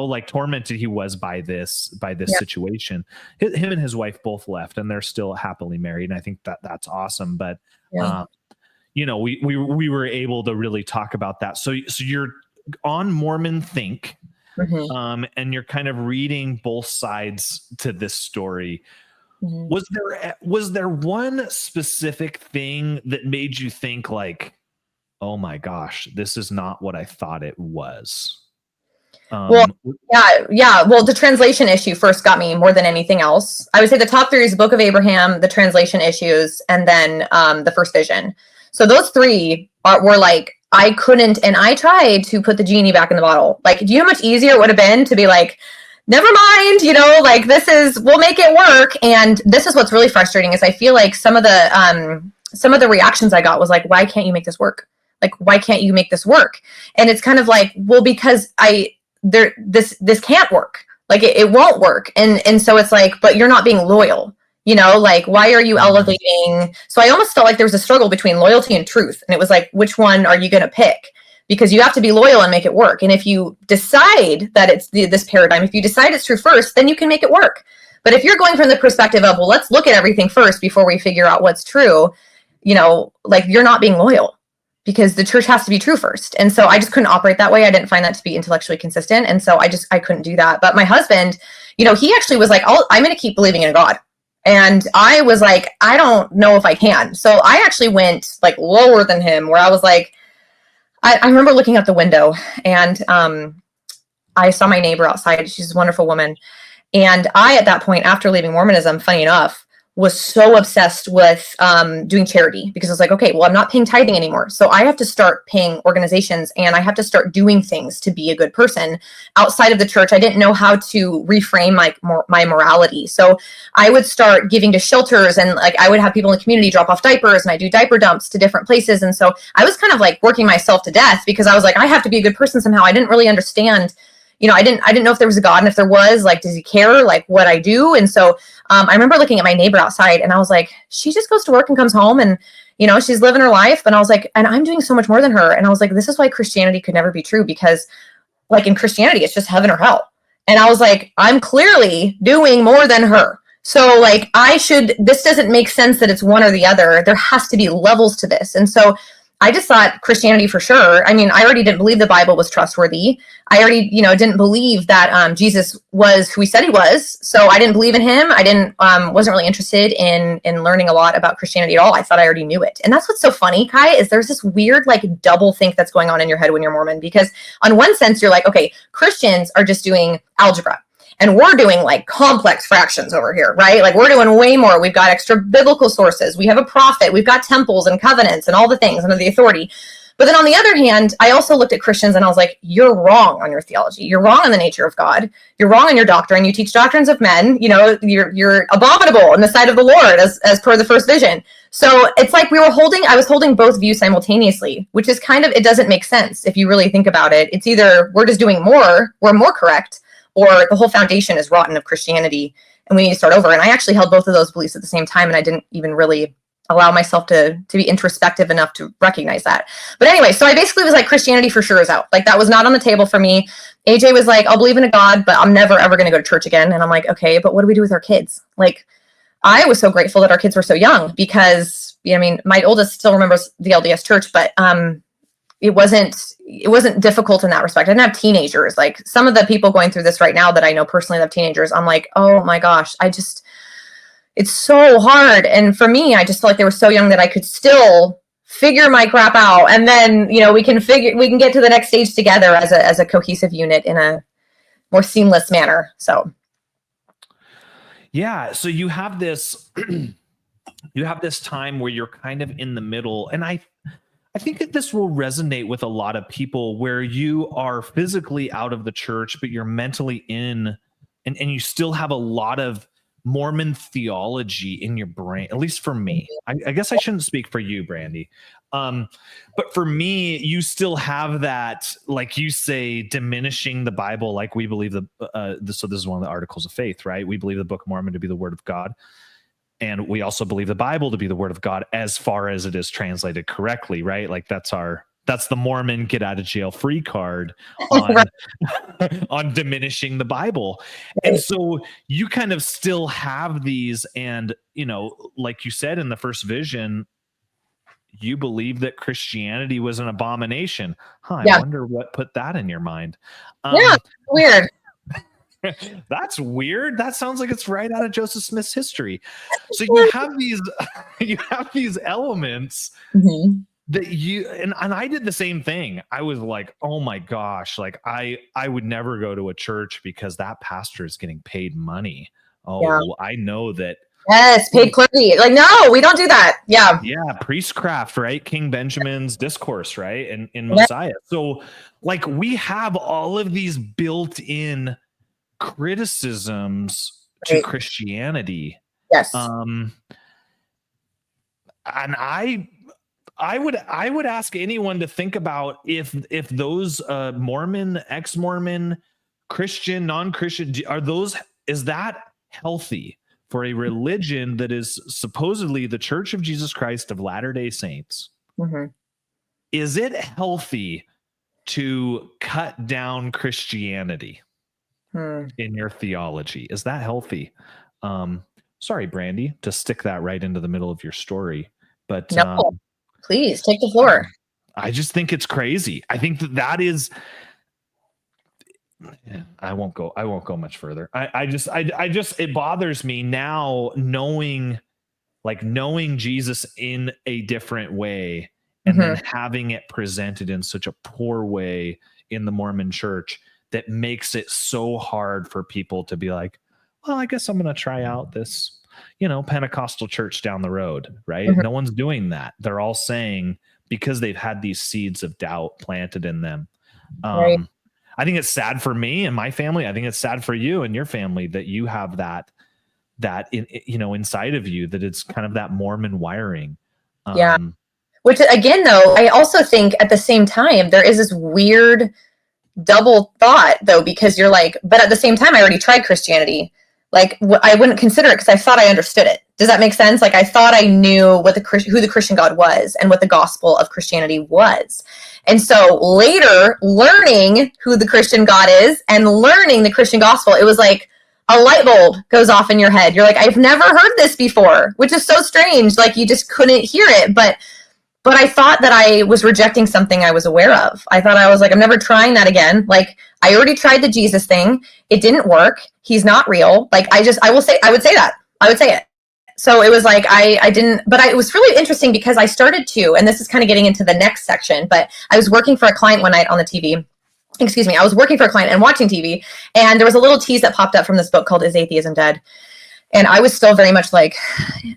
like tormented he was by this situation. Him and his wife both left, and they're still happily married. And I think that's awesome. But we were able to really talk about that. So you're on Mormon Think, and you're kind of reading both sides to this story. Mm-hmm. Was there one specific thing that made you think like, oh my gosh, this is not what I thought it was? Well, the translation issue first got me more than anything else. I would say the top three is the Book of Abraham, the translation issues, and then the first vision. So those three were like, I couldn't, and I tried to put the genie back in the bottle. Like, do you know how much easier it would have been to be like, never mind, like we'll make it work. And this is what's really frustrating is I feel like some of the reactions I got was like, why can't you make this work? Like, why can't you make this work? And it's kind of like, well, because this can't work. Like it won't work. And so it's like, but you're not being loyal, like, why are you elevating? So I almost felt like there was a struggle between loyalty and truth. And it was like, which one are you going to pick? Because you have to be loyal and make it work. And if you decide that it's this paradigm, if you decide it's true first, then you can make it work. But if you're going from the perspective of, well, let's look at everything first before we figure out what's true, like you're not being loyal. Because the church has to be true first. And so I just couldn't operate that way. I didn't find that to be intellectually consistent. And so I couldn't do that. But my husband, he actually was like, I'm going to keep believing in God. And I was like, I don't know if I can. So I actually went like lower than him, where I was like, I remember looking out the window and I saw my neighbor outside. She's a wonderful woman. And I, at that point, after leaving Mormonism, funny enough, was so obsessed with doing charity, because I was like, okay, well, I'm not paying tithing anymore. So I have to start paying organizations, and I have to start doing things to be a good person outside of the church. I didn't know how to reframe my morality. So I would start giving to shelters, and like I would have people in the community drop off diapers, and I do diaper dumps to different places. And so I was kind of like working myself to death, because I was like, I have to be a good person somehow. I didn't really understand. I didn't know if there was a God, and if there was, like, does he care, like, what I do? And so I remember looking at my neighbor outside, and I was like, she just goes to work and comes home, and, she's living her life. And I was like, and I'm doing so much more than her. And I was like, this is why Christianity could never be true, because, like, in Christianity, it's just heaven or hell. And I was like, I'm clearly doing more than her. So, like, this doesn't make sense that it's one or the other. There has to be levels to this. And so I just thought Christianity for sure. I mean, I already didn't believe the Bible was trustworthy. I already, didn't believe that Jesus was who he said he was. So I didn't believe in him. I wasn't really interested in learning a lot about Christianity at all. I thought I already knew it. And that's what's so funny, Kai, is there's this weird, like, double think that's going on in your head when you're Mormon. Because on one sense, you're like, okay, Christians are just doing algebra. And we're doing like complex fractions over here, right? Like we're doing way more. We've got extra biblical sources. We have a prophet. We've got temples and covenants and all the things under the authority. But then on the other hand, I also looked at Christians and I was like, you're wrong on your theology. You're wrong on the nature of God. You're wrong on your doctrine. You teach doctrines of men. You're abominable in the sight of the Lord as per the first vision. So it's like I was holding both views simultaneously, which is kind of, it doesn't make sense if you really think about it. It's either we're just doing more, we're more correct, or the whole foundation is rotten of Christianity and we need to start over. And I actually held both of those beliefs at the same time, and I didn't even really allow myself to be introspective enough to recognize that. But anyway, so I basically was like, Christianity for sure is out. Like, that was not on the table for me. AJ was like, I'll believe in a God, but I'm never ever going to go to church again. And I'm like, okay, but what do we do with our kids? Like, I was so grateful that our kids were so young because, I mean, my oldest still remembers the LDS church, but it wasn't difficult in that respect. I didn't have teenagers. Like, some of the people going through this right now that I know personally that have teenagers, I'm like, oh my gosh, it's so hard. And for me, I just felt like they were so young that I could still figure my crap out. And then, we can get to the next stage together as a cohesive unit in a more seamless manner. So. Yeah. So you have this, time where you're kind of in the middle. And I think that this will resonate with a lot of people where you are physically out of the church, but you're mentally in, and you still have a lot of Mormon theology in your brain, at least for me. I guess I shouldn't speak for you, Brandy. But for me, you still have that, like you say, diminishing the Bible. Like, we believe so this is one of the articles of faith, right? We believe the Book of Mormon to be the word of God. And we also believe the Bible to be the word of God as far as it is translated correctly, right? Like, that's the Mormon get out of jail free card on, on diminishing the Bible. And so you kind of still have these, and, like you said in the first vision, you believe that Christianity was an abomination. I wonder what put that in your mind. Weird. That's weird. That sounds like it's right out of Joseph Smith's history. So you have these elements that and I did the same thing. I was like, oh my gosh, like I would never go to a church because that pastor is getting paid money. I know that. Yes, paid clergy. Like, no, we don't do that. Yeah. Yeah, priestcraft, right? King Benjamin's discourse, right? In Mosiah. So, like, we have all of these built-in criticisms to Christianity. Yes. And I would ask anyone to think about if those Mormon, ex-Mormon, Christian, non-Christian, is that healthy for a religion that is supposedly the Church of Jesus Christ of Latter-day Saints? Is it healthy to cut down Christianity in your theology? Is that healthy? Sorry, Brandy, to stick that right into the middle of your story, but no, please take the floor. I just think it's crazy. I think that is. I won't go much further. I just it bothers me now knowing Jesus in a different way, and then having it presented in such a poor way in the Mormon church that makes it so hard for people to be like, well, I guess I'm going to try out this, Pentecostal church down the road, right? No one's doing that. They're all saying, because they've had these seeds of doubt planted in them. Right. I think it's sad for me and my family. I think it's sad for you and your family that you have that inside of you, that it's kind of that Mormon wiring. Which, again, though, I also think at the same time, there is this weird double thought, though, because you're like, but at the same time, I already tried Christianity. Like, I wouldn't consider it because I thought I understood it. Does that make sense? Like, I thought I knew who the Christian God was and what the gospel of Christianity was. And so later, learning who the Christian God is and learning the Christian gospel, it was like a light bulb goes off in your head. You're like, I've never heard this before, which is so strange. Like, you just couldn't hear it. But I thought that I was rejecting something I was aware of. I thought I was like, I'm never trying that again. Like, I already tried the Jesus thing. It didn't work. He's not real. Like, I would say it. So it was like, I didn't, but it was really interesting because I started to, and this is kind of getting into the next section, but I was working for a client one night on the TV. I was working for a client and watching TV, and there was a little tease that popped up from this book called Is Atheism Dead? And I was still very much like,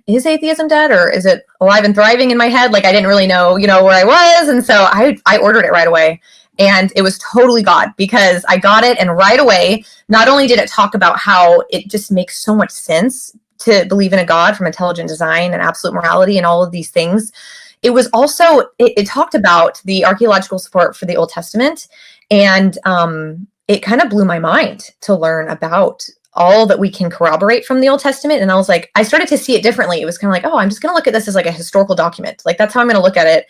is atheism dead, or is it alive and thriving in my head? Like, I didn't really know, where I was. And so I ordered it right away. And it was totally God, because I got it. And right away, not only did it talk about how it just makes so much sense to believe in a God from intelligent design and absolute morality and all of these things, it was also, it talked about the archaeological support for the Old Testament. And it kind of blew my mind to learn about all that we can corroborate from the Old Testament. And I was like, I started to see it differently. It was kind of like, oh, I'm just going to look at this as like a historical document. Like that's how I'm going to look at it.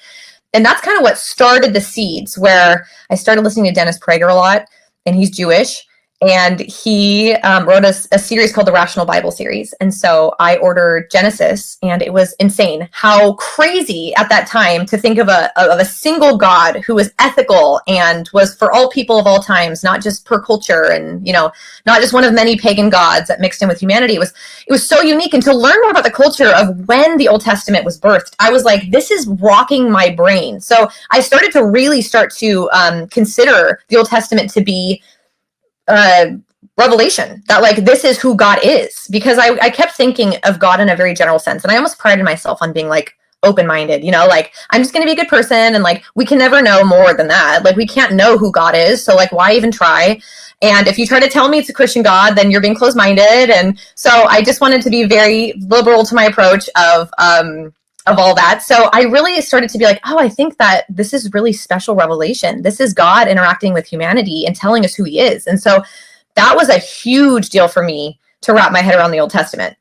And that's kind of what started the seeds, where I started listening to Dennis Prager a lot, and he's Jewish. And he wrote a series called the Rational Bible Series. And so I ordered Genesis, and it was insane how crazy at that time to think of a single God who was ethical and was for all people of all times, not just per culture, and, you know, not just one of many pagan gods that mixed in with humanity. It was so unique. And to learn more about the culture of when the Old Testament was birthed, I was like, this is rocking my brain. So I started to really consider the Old Testament to be revelation, that like this is who God is, because I kept thinking of God in a very general sense, and I almost prided myself on being like open-minded, you know, like I'm just going to be a good person, and like we can never know more than that. Like we can't know who God is, so like why even try? And if you try to tell me it's a Christian God, then you're being closed-minded. And so I just wanted to be very liberal to my approach of all that. So I really started to be like, oh, I think that this is really special revelation. This is God interacting with humanity and telling us who he is. And so that was a huge deal for me to wrap my head around the Old Testament.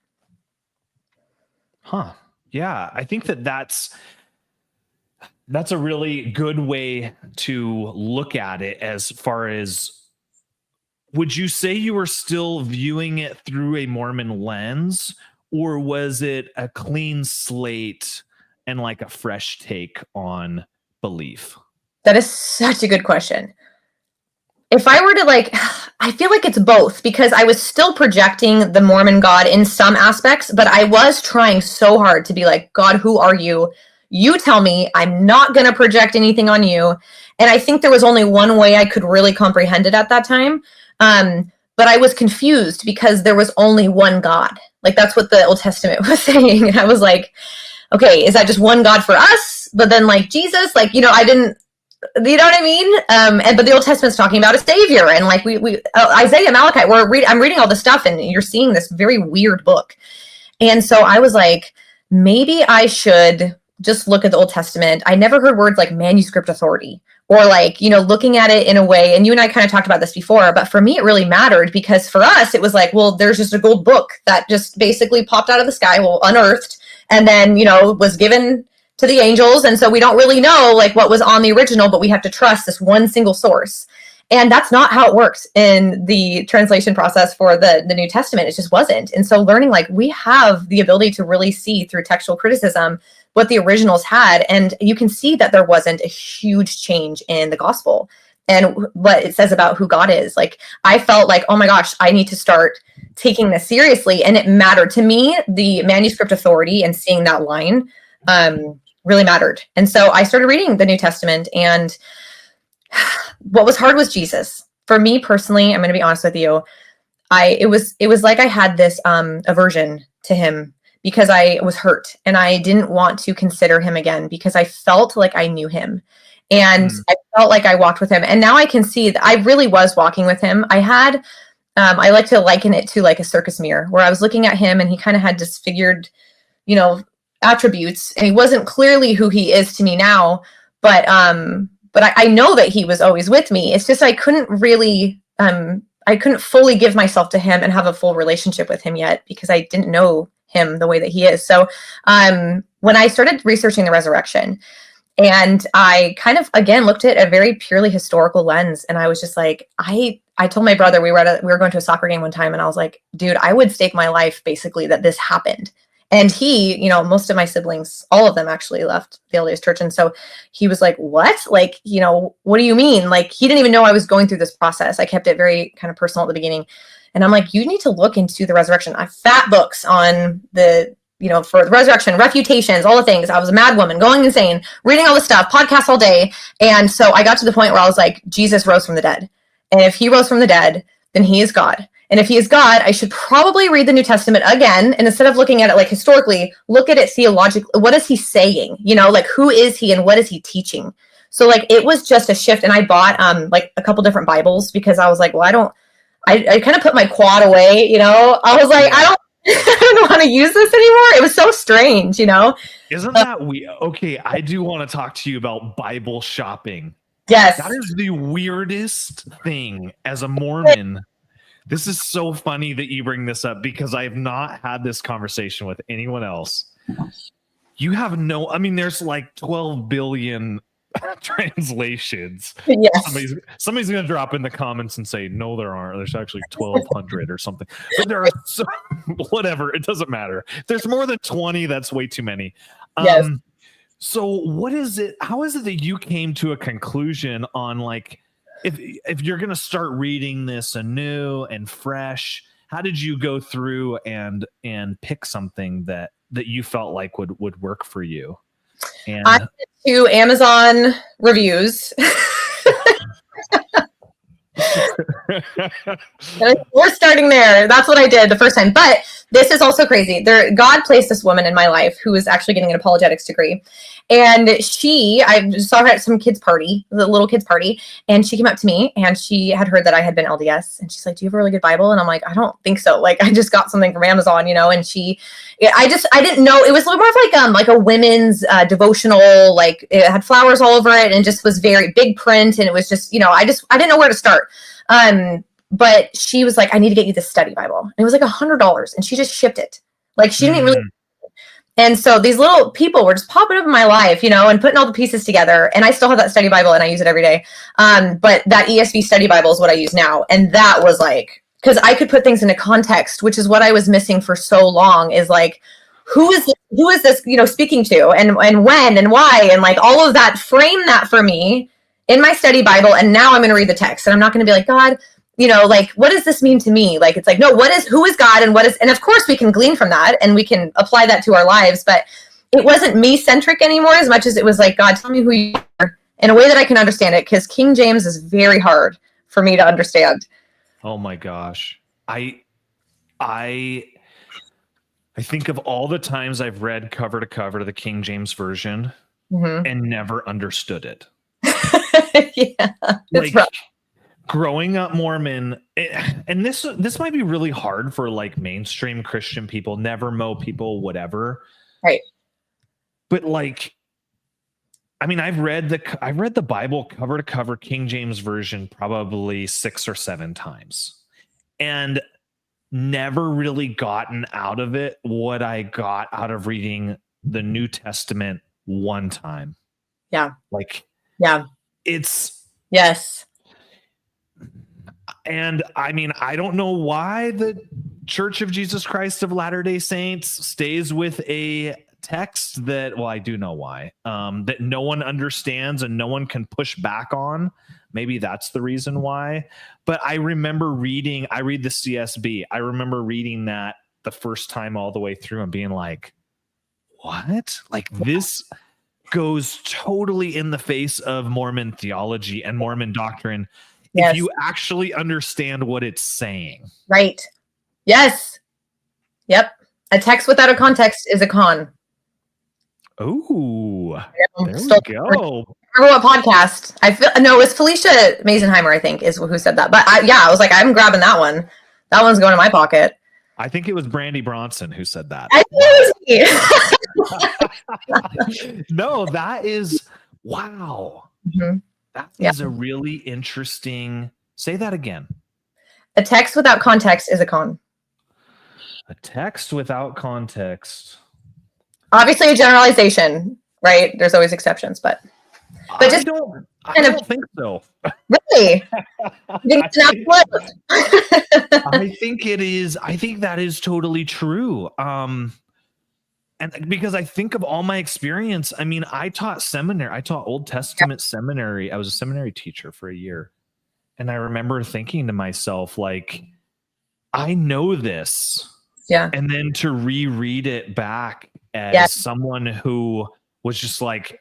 Huh. Yeah. I think that's a really good way to look at it. As far as, would you say you were still viewing it through a Mormon lens, or was it a clean slate and like a fresh take on belief? That is such a good question. If I were to like, I feel like it's both, because I was still projecting the Mormon God in some aspects, but I was trying so hard to be like, God, who are you? You tell me. I'm not going to project anything on you. And I think there was only one way I could really comprehend it at that time. But I was confused because there was only one God. Like that's what the Old Testament was saying. And I was like, okay, is that just one God for us? But then like Jesus, like, you know, you know what I mean? But the Old Testament's talking about a savior, and like we Isaiah, Malachi, I'm reading all this stuff, and you're seeing this very weird book. And so I was like, maybe I should just look at the Old Testament. I never heard words like manuscript authority, or like, you know, looking at it in a way, and you and I kind of talked about this before, but for me, it really mattered, because for us, it was like, well, there's just a gold book that just basically popped out of the sky, well, unearthed, and then, you know, was given to the angels. And so we don't really know like what was on the original, but we have to trust this one single source. And that's not how it works in the translation process for the New Testament. It just wasn't. And so learning, like, we have the ability to really see through textual criticism what the originals had. And you can see that there wasn't a huge change in the gospel and what it says about who God is. Like, I felt like, oh my gosh, I need to start taking this seriously. And it mattered to me, the manuscript authority, and seeing that line really mattered. And so I started reading the New Testament, and what was hard was Jesus. For me personally, I'm going to be honest with you, it was like I had this aversion to him, because I was hurt and I didn't want to consider him again, because I felt like I knew him, and I felt like I walked with him. And now I can see that I really was walking with him. I had I like to liken it to like a circus mirror, where I was looking at him and he kind of had disfigured, you know, attributes, and he wasn't clearly who he is to me now, but I know that he was always with me. It's just I couldn't really I couldn't fully give myself to him and have a full relationship with him yet, because I didn't know him the way that he is. So when I started researching the resurrection, and I kind of again looked at a very purely historical lens, and I was just like, I told my brother, we were going to a soccer game one time, and I was like, dude, I would stake my life basically that this happened. And he, you know, most of my siblings, all of them actually left the LDS church. And so he was like, what? Like, you know, what do you mean? Like, he didn't even know I was going through this process. I kept it very kind of personal at the beginning. And I'm like, you need to look into the resurrection. I have fat books on the, you know, for the resurrection, refutations, all the things. I was a mad woman, going insane, reading all this stuff, podcasts all day. And so I got to the point where I was like, Jesus rose from the dead. And if he rose from the dead, then he is God. And if he is God, I should probably read the New Testament again. And instead of looking at it like historically, look at it theologically. What is he saying? You know, like, who is he and what is he teaching? So like, it was just a shift. And I bought like a couple different Bibles, because I was like, well, I kind of put my quad away, you know, I was like, I don't want to use this anymore. It was so strange, you know? Isn't that weird? Okay. I do want to talk to you about Bible shopping. Yes. That is the weirdest thing as a Mormon. This is so funny that you bring this up because I have not had this conversation with anyone else. You have no, I mean, there's like 12 billion translations. Yes. Somebody's going to drop in the comments and say, no, there aren't. There's actually 1,200 or something. But there are so, whatever. It doesn't matter. If there's more than 20, that's way too many. Yes. So what is it? How is it that you came to a conclusion on like, if you're going to start reading this anew and fresh, how did you go through and pick something that you felt like would work for you? And I went to Amazon reviews. We're starting there. That's what I did the first time. But this is also crazy. God placed this woman in my life who was actually getting an apologetics degree. And I saw her at some kids' party, the little kids' party. And she came up to me and she had heard that I had been LDS. And she's like, do you have a really good Bible? And I'm like, I don't think so. Like, I just got something from Amazon, and I didn't know. It was a little more of like a women's devotional, like it had flowers all over it and just was very big print. And it was just, I didn't know where to start. But she was like, I need to get you this study Bible. And it was like $100 and she just shipped it. Like she didn't really. And so these little people were just popping up in my life, and putting all the pieces together. And I still have that study Bible and I use it every day. But that ESV study Bible is what I use now. And that was like, because I could put things into context, which is what I was missing for so long, is like, who is this, speaking to, and when and why, and like all of that, frame that for me in my study Bible. And now I'm going to read the text and I'm not going to be like, God, like, what does this mean to me? Like, it's like, no, who is God and and of course we can glean from that and we can apply that to our lives, but it wasn't me centric anymore as much as it was like, God, tell me who you are in a way that I can understand it. Cause King James is very hard for me to understand. Oh my gosh. I think of all the times I've read cover to cover the King James version and never understood it. Yeah. Like growing up Mormon, and this might be really hard for like mainstream Christian people, never Mo people, whatever. Right. But like, I mean, I've read the Bible cover to cover King James version probably 6 or 7 times and never really gotten out of it what I got out of reading the New Testament one time. Yeah. Like, yeah. Yes. And I mean, I don't know why the Church of Jesus Christ of Latter-day Saints stays with a text that, well, I do know why, that no one understands and no one can push back on. Maybe that's the reason why. But I remember I read the CSB. I remember reading that the first time all the way through and being like, what? Like this goes totally in the face of Mormon theology and Mormon doctrine. Yes. If you actually understand what it's saying. Right. Yes. Yep. A text without a context is a con. Oh, there we go. Remember what podcast? It was Felicia Masenheimer, I think, is who said that. But I was like, I'm grabbing that one. That one's going in my pocket. I think it was Brandy Bronson who said that. I think it was me. No, that is wow. Mm-hmm. That is a really interesting. Say that again. A text without context is a con. A text without context. Obviously, a generalization, right? There's always exceptions, but I don't think so. Really? I think it is. I think that is totally true. And because I think of all my experience, I mean, I taught seminary. I taught Old Testament seminary. I was a seminary teacher for a year. And I remember thinking to myself, like, I know this. Yeah. And then to reread it back as someone who was just like,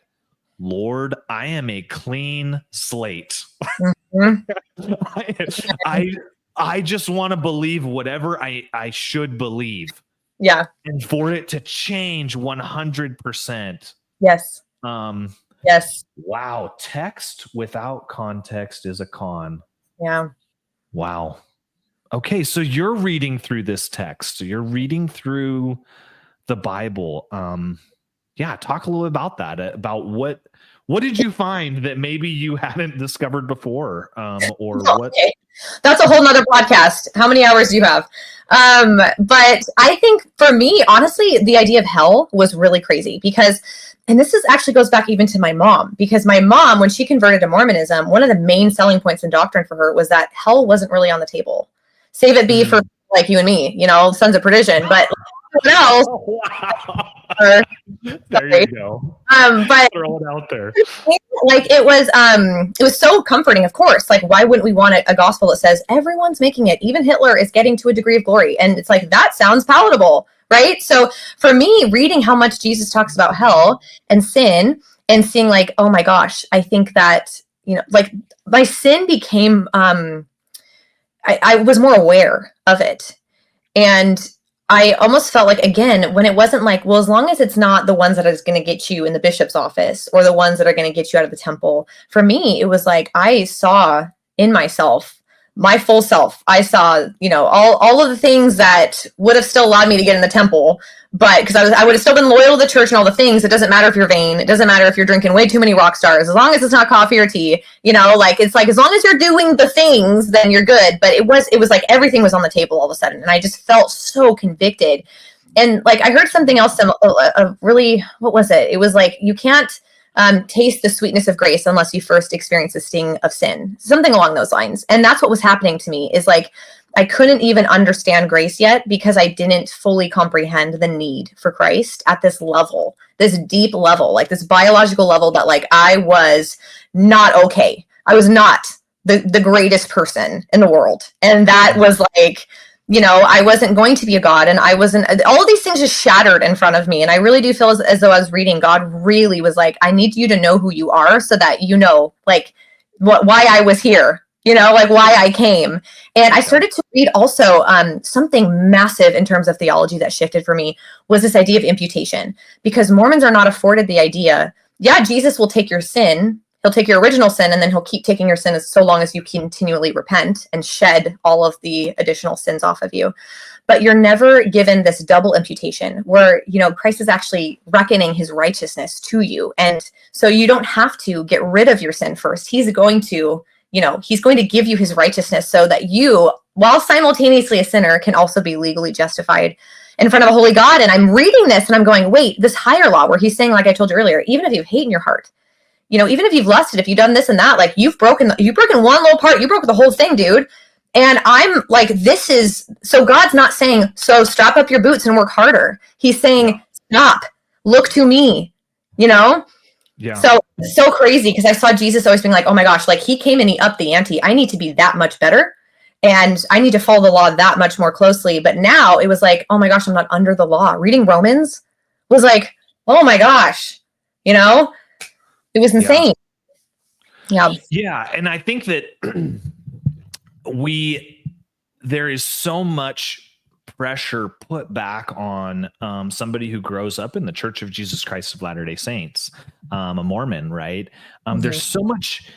Lord, I am a clean slate. Mm-hmm. I just want to believe whatever I should believe. Yeah. And for it to change 100%. Yes. Yes. Wow. Text without context is a con. Yeah. Wow. Okay. So you're reading through this text. So you're reading through the Bible. Yeah. Talk a little bit about that, about What did you find that maybe you hadn't discovered before? Or what? Okay. That's a whole nother podcast. How many hours do you have? But I think for me, honestly, the idea of hell was really crazy because, and this is actually goes back even to my mom, because my mom, when she converted to Mormonism, one of the main selling points in doctrine for her was that hell wasn't really on the table. Save it be for like you and me, you know, sons of perdition, but else. Oh, wow. Or, there you go. But throw it out there. Like it was so comforting, of course. Like, why wouldn't we want a gospel that says everyone's making it, even Hitler is getting to a degree of glory? And it's like, that sounds palatable, right? So for me, reading how much Jesus talks about hell and sin and seeing like, oh my gosh, I think that, you know, like my sin became, I was more aware of it. And I almost felt like, again, when it wasn't like, well, as long as it's not the ones that is going to get you in the bishop's office or the ones that are going to get you out of the temple, for me, it was like I saw in myself, my full self. I saw, you know, all of the things that would have still allowed me to get in the temple, but because I would have still been loyal to the church and all the things. It doesn't matter if you're vain. It doesn't matter if you're drinking way too many rock stars, as long as it's not coffee or tea, you know, like, it's like, as long as you're doing the things, then you're good. But it was like everything was on the table all of a sudden. And I just felt so convicted. And like, I heard something else, really, what was it? It was like, you can't taste the sweetness of grace unless you first experience the sting of sin, something along those lines. And that's what was happening to me, is like, I couldn't even understand grace yet because I didn't fully comprehend the need for Christ at this level, this deep level, like this biological level, that like I was not okay. I was not the greatest person in the world. And that was like, you know, I wasn't going to be a God, and I wasn't, all of these things just shattered in front of me. And I really do feel as though I was reading, God really was like, I need you to know who you are so that you know, like, why I was here, you know, like why I came. And I started to read also something massive in terms of theology that shifted for me was this idea of imputation, because Mormons are not afforded the idea, yeah, Jesus will take your sin. He'll take your original sin, and then he'll keep taking your sin so long as you continually repent and shed all of the additional sins off of you. But you're never given this double imputation where, you know, Christ is actually reckoning his righteousness to you. And so you don't have to get rid of your sin first. He's going to, you know, he's going to give you his righteousness so that you, while simultaneously a sinner, can also be legally justified in front of a holy God. And I'm reading this and I'm going, wait, this higher law where he's saying, like I told you earlier, even if you have hate in your heart, you know, even if you've lusted, if you've done this and that, like you've broken one little part, you broke the whole thing, dude. And I'm like, this is, so God's not saying, so strap up your boots and work harder. He's saying, stop, look to me, you know? Yeah. So crazy, because I saw Jesus always being like, oh my gosh, like he came and he upped the ante. I need to be that much better. And I need to follow the law that much more closely. But now it was like, oh my gosh, I'm not under the law. Reading Romans was like, oh my gosh, you know? It was insane. Yeah. Yeah. And I think that there is so much pressure put back on somebody who grows up in the Church of Jesus Christ of Latter-day Saints, a Mormon, right? There's so much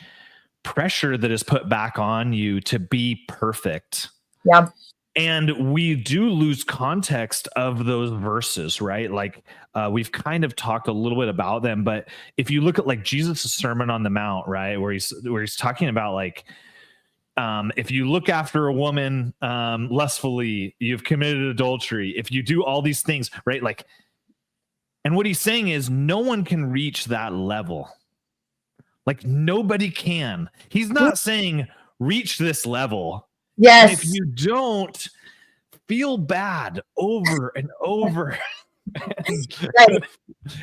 pressure that is put back on you to be perfect. Yeah. And we do lose context of those verses, right? Like we've kind of talked a little bit about them, but if you look at like Jesus' Sermon on the Mount, right, where he's talking about like, if you look after a woman lustfully, you've committed adultery. If you do all these things, right? Like, and what he's saying is no one can reach that level. Like nobody can. He's not saying reach this level. Yes. And if you don't, feel bad over and over. And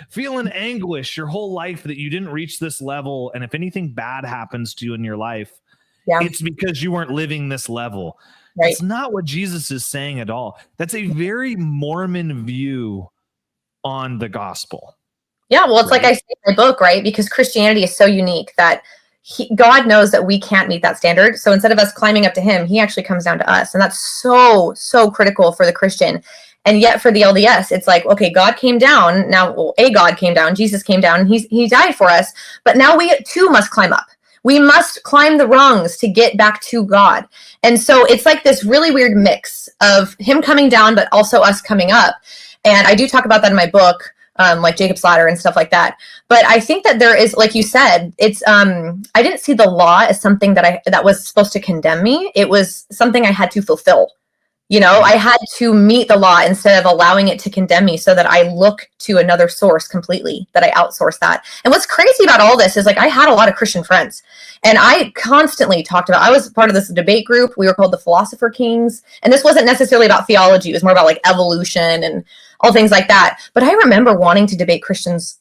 feel an anguish your whole life that you didn't reach this level. And if anything bad happens to you in your life, it's because you weren't living this level. Right. That's not what Jesus is saying at all. That's a very Mormon view on the gospel. Yeah, well, it's right. Like I say in my book, right? Because Christianity is so unique that God knows that we can't meet that standard. So instead of us climbing up to him, he actually comes down to us. And that's so, so critical for the Christian. And yet for the LDS, it's like, okay, God came down. Now, well, a God came down, Jesus came down, and he died for us. But now we too must climb up. We must climb the rungs to get back to God. And so it's like this really weird mix of him coming down, but also us coming up. And I do talk about that in my book. like Jacob's Ladder and stuff like that. But I think that there is, like you said, it's I didn't see the law as something that was supposed to condemn me. It was something I had to fulfill. You know, I had to meet the law instead of allowing it to condemn me, so that I look to another source completely, that I outsource that. And what's crazy about all this is, like, I had a lot of Christian friends, and I constantly talked about, I was part of this debate group. We were called the Philosopher Kings. And this wasn't necessarily about theology. It was more about like evolution and all things like that. But I remember wanting to debate Christians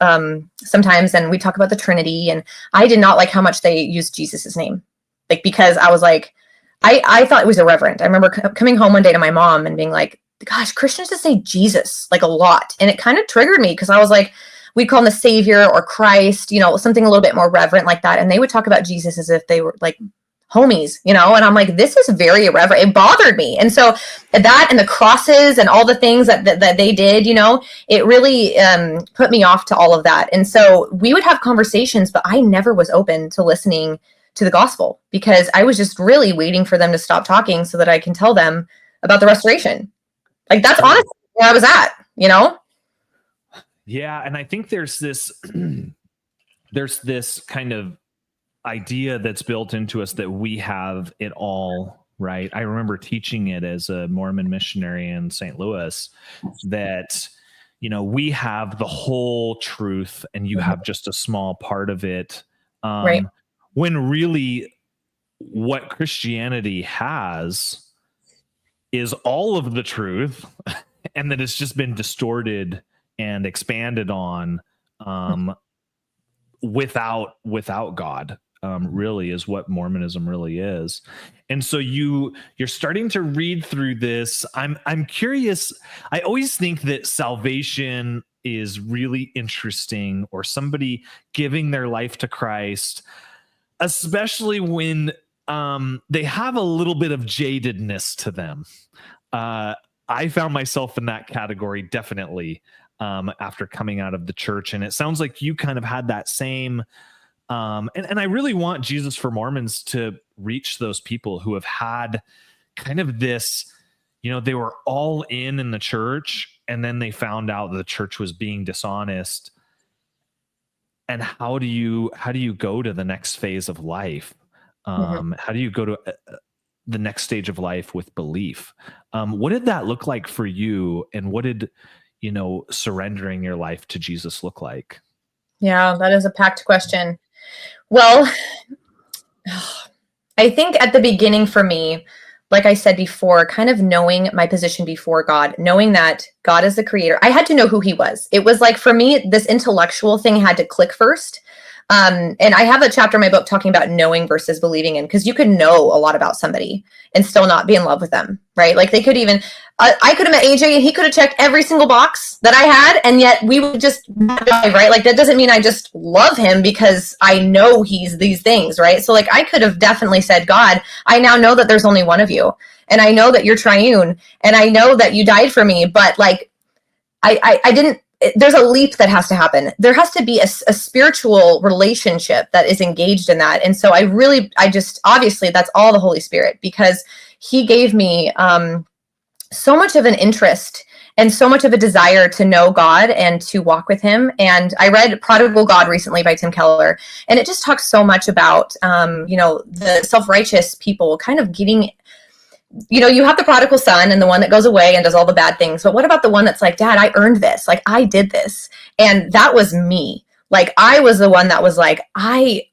sometimes, and we talk about the Trinity, and I did not like how much they used Jesus's name. Like, because I was like, I thought it was irreverent. I remember coming home one day to my mom and being like, gosh, Christians just say Jesus like a lot. And it kind of triggered me, because I was like, we call him the Savior or Christ, you know, something a little bit more reverent like that. And they would talk about Jesus as if they were like homies, you know, and I'm like, this is very irreverent. It bothered me. And so that, and the crosses and all the things that they did, you know, it really put me off to all of that. And so we would have conversations, but I never was open to listening to the gospel, because I was just really waiting for them to stop talking so that I can tell them about the restoration. Like, that's honestly where I was at, you know? Yeah. And I think there's this kind of idea that's built into us that we have it all, right? I remember teaching it as a Mormon missionary in St. Louis, that, you know, we have the whole truth and you have just a small part of it. Right. When really what Christianity has is all of the truth, and that it's just been distorted and expanded on without God, really is what Mormonism really is. And so you're starting to read through this. I'm curious. I always think that salvation is really interesting, or somebody giving their life to Christ, especially when they have a little bit of jadedness to them. I found myself in that category, definitely, after coming out of the church. And it sounds like you kind of had that same, and I really want Jesus for Mormons to reach those people who have had kind of this, you know, they were all in the church, and then they found out the church was being dishonest. And how do you go to the next phase of life? How do you go to the next stage of life with belief? What did that look like for you? And what did, you know, surrendering your life to Jesus look like? Yeah, that is a packed question. Well, I think at the beginning for me, like I said before, kind of knowing my position before God, knowing that God is the creator, I had to know who he was. It was like, for me, this intellectual thing had to click first. And I have a chapter in my book talking about knowing versus believing in, because you could know a lot about somebody and still not be in love with them, right? Like, they could even, I could have met AJ and he could have checked every single box that I had, and yet we would just, right? Like, that doesn't mean I just love him because I know he's these things, right? So like, I could have definitely said, God, I now know that there's only one of you, and I know that you're triune, and I know that you died for me, but like, I didn't, there's a leap that has to happen. There has to be a spiritual relationship that is engaged in that. And so I just, obviously that's all the Holy Spirit, because he gave me so much of an interest and so much of a desire to know God and to walk with him. And I read Prodigal God recently by Tim Keller, and it just talks so much about, you know, the self-righteous people kind of getting, you know, you have the prodigal son and the one that goes away and does all the bad things. But what about the one that's like, Dad, I earned this. Like, I did this. And that was me. Like, I was the one that was like, I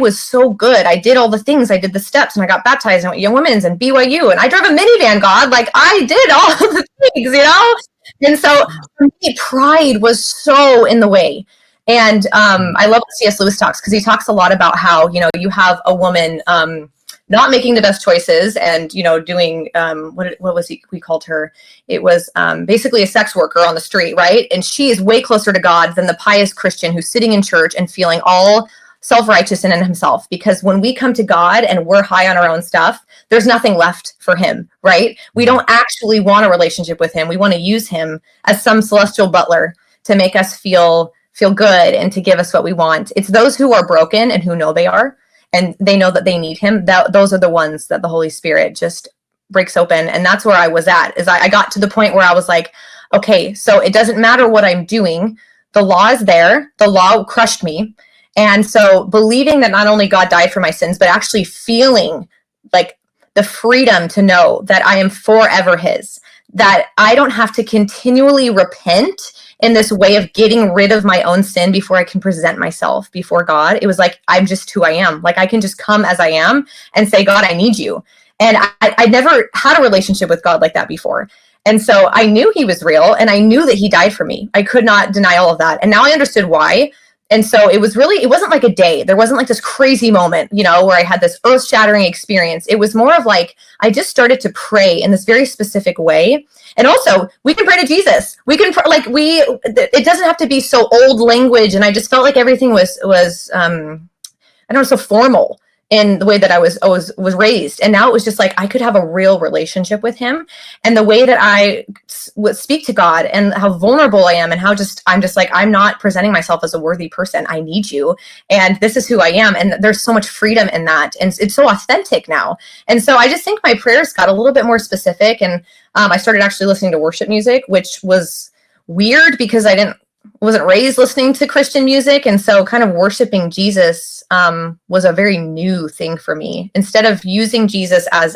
was so good. I did all the things. I did the steps, and I got baptized and went Young Women's and BYU. And I drove a minivan, God. Like, I did all the things, you know? And so for me, pride was so in the way. And I love what C.S. Lewis talks, because he talks a lot about how, you know, you have a woman not making the best choices and, you know, doing, what was we called her? It was basically a sex worker on the street, right? And she is way closer to God than the pious Christian who's sitting in church and feeling all self-righteous in himself. Because when we come to God and we're high on our own stuff, there's nothing left for him, right? We don't actually want a relationship with him. We want to use him as some celestial butler to make us feel good and to give us what we want. It's those who are broken and who know they are, and they know that they need him. Those are the ones that the Holy Spirit just breaks open. And that's where I was at, is I got to the point where I was like, okay, so it doesn't matter what I'm doing. the law is there. The law crushed me. And so believing that not only God died for my sins, but actually feeling like the freedom to know that I am forever his, that I don't have to continually repent in this way of getting rid of my own sin before I can present myself before God. It was like, I'm just who I am. Like, I can just come as I am and say, God, I need you. And I never had a relationship with God like that before. And so I knew he was real, and I knew that he died for me. I could not deny all of that. And now I understood why. And so it wasn't like a day. There wasn't like this crazy moment, where I had this earth shattering experience. It was more of like, I just started to pray in this very specific way. And also, we can pray to Jesus. We can it doesn't have to be so old language. And I just felt like everything was I don't know, so formal in the way that I was raised. And now it was just like, I could have a real relationship with him. And the way that I would speak to God and how vulnerable I am, and how I'm just like, I'm not presenting myself as a worthy person. I need you. And this is who I am. And there's so much freedom in that. And it's so authentic now. And so I just think my prayers got a little bit more specific. And I started actually listening to worship music, which was weird because I wasn't raised listening to Christian music. And so kind of worshiping Jesus was a very new thing for me. Instead of using Jesus as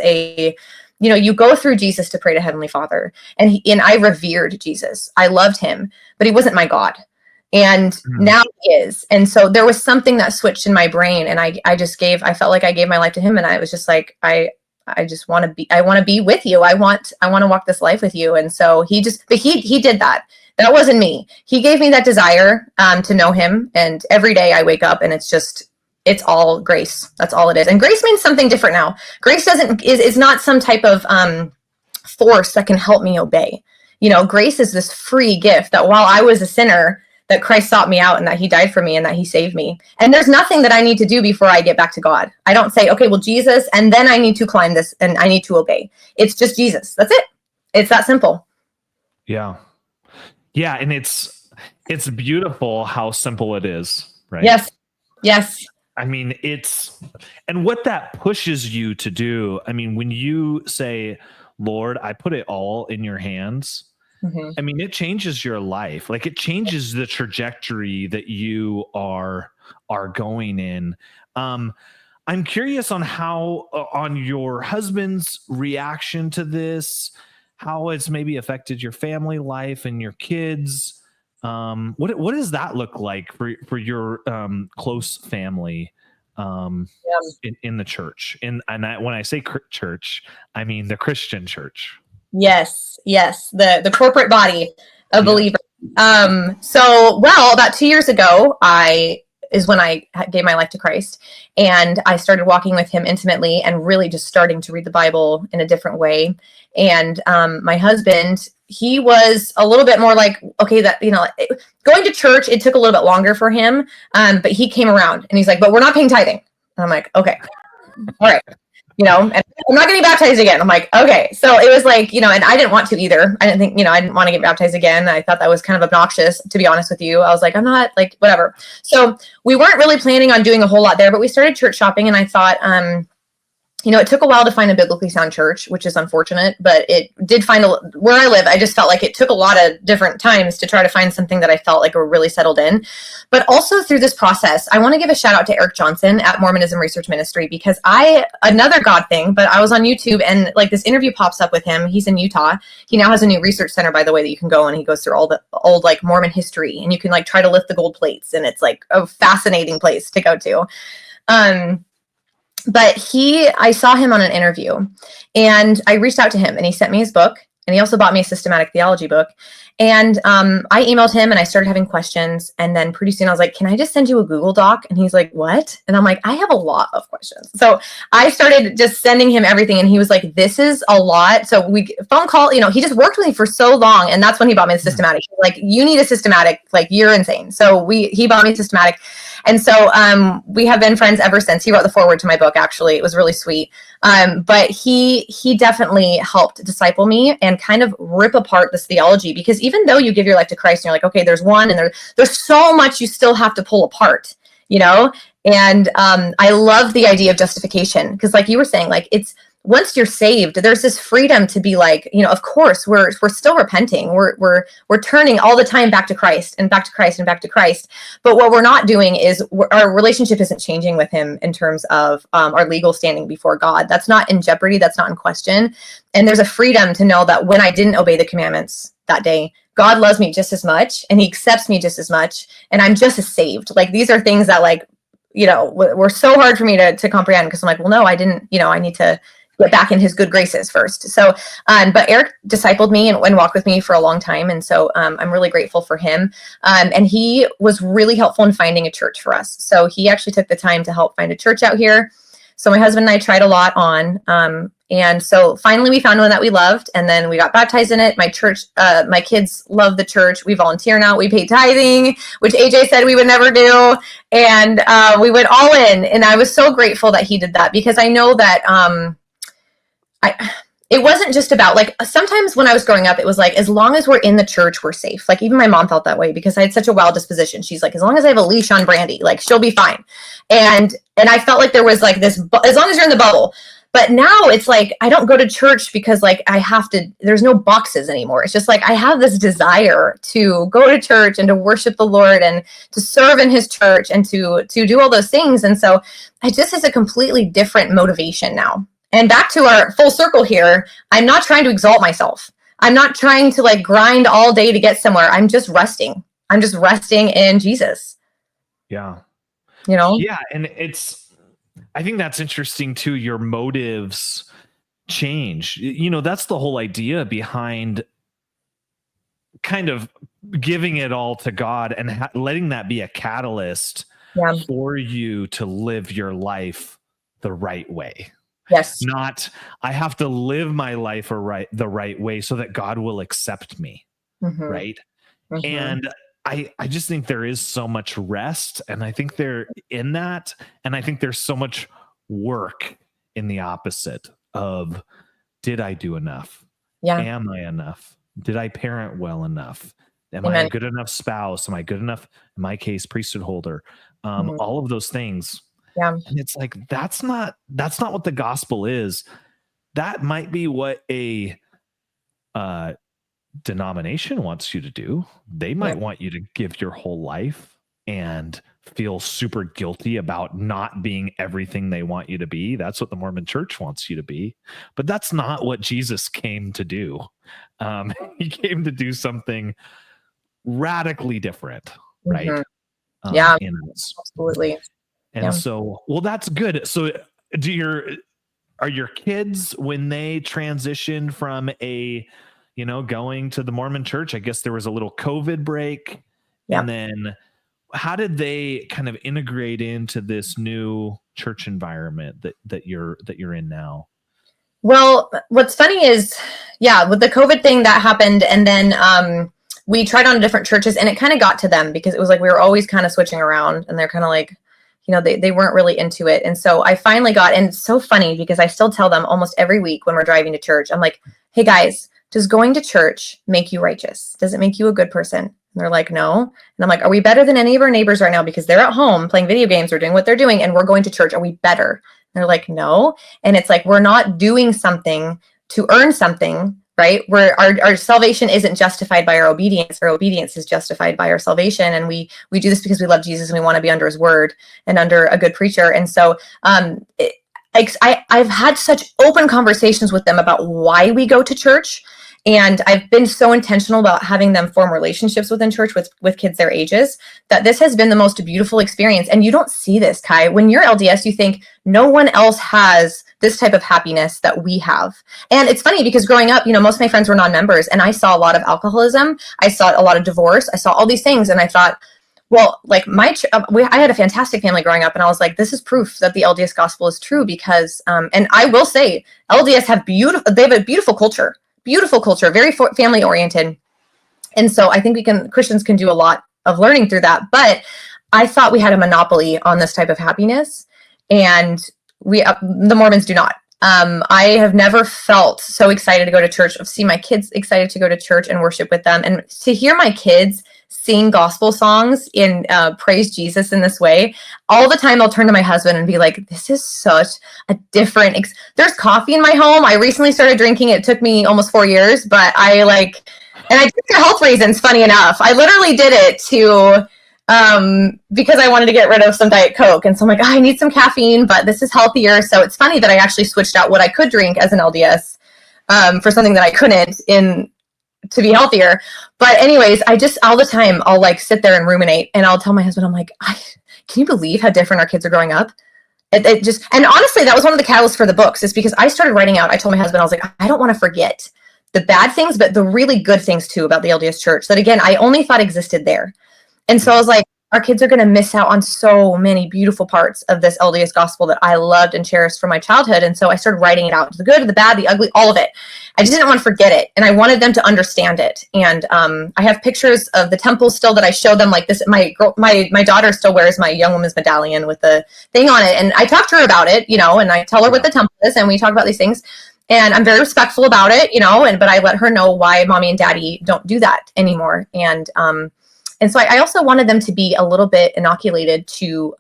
you go through Jesus to pray to Heavenly Father. And I revered Jesus. I loved him, but he wasn't my God. And now he is. And so there was something that switched in my brain. And I felt like I gave my life to him. And I was just like, I want to be with you. I want to walk this life with you. And so he did that. That wasn't me. He gave me that desire to know him. And every day I wake up and it's all grace. That's all it is. And grace means something different now. Grace is not some type of force that can help me obey. Grace is this free gift that while I was a sinner, that Christ sought me out and that he died for me and that he saved me. And there's nothing that I need to do before I get back to God. I don't say, okay, well, Jesus, and then I need to climb this and I need to obey. It's just Jesus. That's it. It's that simple. Yeah. Yeah. And it's beautiful how simple it is, right? Yes. I mean, and what that pushes you to do. I mean, when you say, Lord, I put it all in your hands, I mean, it changes your life. Like, it changes the trajectory that you are going in. I'm curious on on your husband's reaction to this, how it's maybe affected your family life and your kids. What does that look like for your close family in the church? And when I say church, I mean the Christian church. Yes. The corporate body of believers. So about 2 years ago, is when I gave my life to Christ, and I started walking with him intimately and really just starting to read the Bible in a different way. And my husband, he was a little bit more like, okay, that, going to church, it took a little bit longer for him. But he came around and he's like, but we're not paying tithing. And I'm like, okay, all right. And I'm not getting baptized again. I'm like, okay. So it was like, and I didn't want to either. I didn't think, I didn't want to get baptized again. I thought that was kind of obnoxious, to be honest with you. I was like, I'm not, like, whatever. So we weren't really planning on doing a whole lot there, but we started church shopping, and I thought, it took a while to find a biblically sound church, which is unfortunate, but it did find where I live. I just felt like it took a lot of different times to try to find something that I felt like were really settled in. But also through this process, I want to give a shout out to Eric Johnson at Mormonism Research Ministry, because another God thing, but I was on YouTube and like this interview pops up with him. He's in Utah. He now has a new research center, by the way, that you can go, and he goes through all the old like Mormon history, and you can like try to lift the gold plates, and it's like a fascinating place to go to. But I saw him on an interview, and I reached out to him, and he sent me his book, and he also bought me a systematic theology book. And I emailed him, and I started having questions. And then pretty soon I was like, can I just send you a Google Doc? And he's like, what? And I'm like, I have a lot of questions. So I started just sending him everything. And he was like, this is a lot. So we phone call, he just worked with me for so long. And that's when he bought me the systematic. He's like, you need a systematic, like, you're insane. So he bought me systematic. And so we have been friends ever since. He wrote the foreword to my book, actually. It was really sweet. But he definitely helped disciple me and kind of rip apart this theology, because even though you give your life to Christ and you're like, okay, there's one, and there's so much you still have to pull apart, And I love the idea of justification, because like you were saying, like once you're saved, there's this freedom to be like, of course we're still repenting. We're turning all the time back to Christ and back to Christ and back to Christ. But what we're not doing is our relationship isn't changing with him in terms of our legal standing before God. That's not in jeopardy. That's not in question. And there's a freedom to know that when I didn't obey the commandments that day, God loves me just as much and he accepts me just as much. And I'm just as saved. Like, these are things that were so hard for me to comprehend, because I'm like, well, no, I didn't, I need to get back in his good graces first. So, but Eric discipled me and walked with me for a long time. And so I'm really grateful for him. And he was really helpful in finding a church for us. So he actually took the time to help find a church out here. So my husband and I tried a lot on, and so finally we found one that we loved, and then we got baptized in it. My church, my kids love the church. We volunteer now. We pay tithing, which AJ said we would never do. And we went all in, and I was so grateful that he did that, because I know that, it wasn't just about, like, sometimes when I was growing up, it was like, as long as we're in the church, we're safe. Like, even my mom felt that way, because I had such a wild disposition. She's like, as long as I have a leash on Brandy, like, she'll be fine. And I felt like there was like this, as long as you're in the bubble. But now it's like, I don't go to church because, like, I have to, there's no boxes anymore. It's just like, I have this desire to go to church and to worship the Lord and to serve in his church and to do all those things. And so it just has a completely different motivation now. And back to our full circle here, I'm not trying to exalt myself. I'm not trying to, like, grind all day to get somewhere. I'm just resting. I'm just resting in Jesus. Yeah. Yeah. And I think that's interesting too. Your motives change. That's the whole idea behind kind of giving it all to God and letting that be a catalyst for you to live your life the right way. Yes. Not, I have to live my life the right way so that God will accept me. Mm-hmm. Right. Mm-hmm. And I just think there is so much rest, and I think they're in that. And I think there's so much work in the opposite of, did I do enough? Yeah. Am I enough? Did I parent well enough? Am Amen. I a good enough spouse? Am I good enough, in my case, priesthood holder? All of those things. Yeah. And it's like, that's not what the gospel is. That might be what a denomination wants you to do. They might want you to give your whole life and feel super guilty about not being everything they want you to be. That's what the Mormon Church wants you to be. But that's not what Jesus came to do. He came to do something radically different, right? Mm-hmm. Absolutely. And so, well, that's good. So are your kids, when they transitioned from going to the Mormon Church, I guess there was a little COVID break. Yeah. And then how did they kind of integrate into this new church environment that you're in now? Well, what's funny is, with the COVID thing that happened, and then we tried on different churches, and it kind of got to them, because it was like we were always kind of switching around, and they're kind of like, they weren't really into it. And so I finally got, and it's so funny because I still tell them almost every week when we're driving to church, I'm like, hey guys, does going to church make you righteous? Does it make you a good person? And they're like, no. And I'm like, are we better than any of our neighbors right now? Because they're at home playing video games or doing what they're doing, and we're going to church. Are we better? And they're like, no. And it's like, we're not doing something to earn something, right? Where our salvation isn't justified by our obedience. Our obedience is justified by our salvation. And we do this because we love Jesus and we want to be under his word and under a good preacher. And so I've had such open conversations with them about why we go to church. And I've been so intentional about having them form relationships within church with kids their ages, that this has been the most beautiful experience. And you don't see this, Kai. When you're LDS, you think no one else has this type of happiness that we have. And it's funny because growing up, most of my friends were non-members, and I saw a lot of alcoholism. I saw a lot of divorce. I saw all these things. And I thought, well, like I had a fantastic family growing up, and I was like, this is proof that the LDS gospel is true, because, and I will say LDS they have a beautiful culture, very family oriented. And so I think Christians can do a lot of learning through that. But I thought we had a monopoly on this type of happiness, and the Mormons do not. I have never felt so excited to go to church, see my kids excited to go to church and worship with them. And to hear my kids sing gospel songs and praise Jesus in this way, all the time I'll turn to my husband and be like, this is such a different there's coffee in my home. I recently started drinking. It took me almost 4 years, but I did it for health reasons, funny enough. I literally did it to because I wanted to get rid of some Diet Coke. And so I'm like, I need some caffeine, but this is healthier. So it's funny that I actually switched out what I could drink as an LDS for something that I couldn't to be healthier. But anyways, I just all the time I'll sit there and ruminate, and I'll tell my husband, I'm like, can you believe how different our kids are growing up? It just, and honestly, that was one of the catalysts for the books, is because I started writing out. I told my husband, I was like, I don't want to forget the bad things, but the really good things too about the LDS church that, again, I only thought existed there. And so I was like, our kids are going to miss out on so many beautiful parts of this LDS gospel that I loved and cherished from my childhood. And so I started writing it out, the good, the bad, the ugly, all of it. I just didn't want to forget it. And I wanted them to understand it. And I have pictures of the temple still that I showed them, like this. My daughter still wears my young woman's medallion with the thing on it. And I talk to her about it, and I tell her what the temple is, and we talk about these things. And I'm very respectful about it, but I let her know why mommy and daddy don't do that anymore. And so I also wanted them to be a little bit inoculated to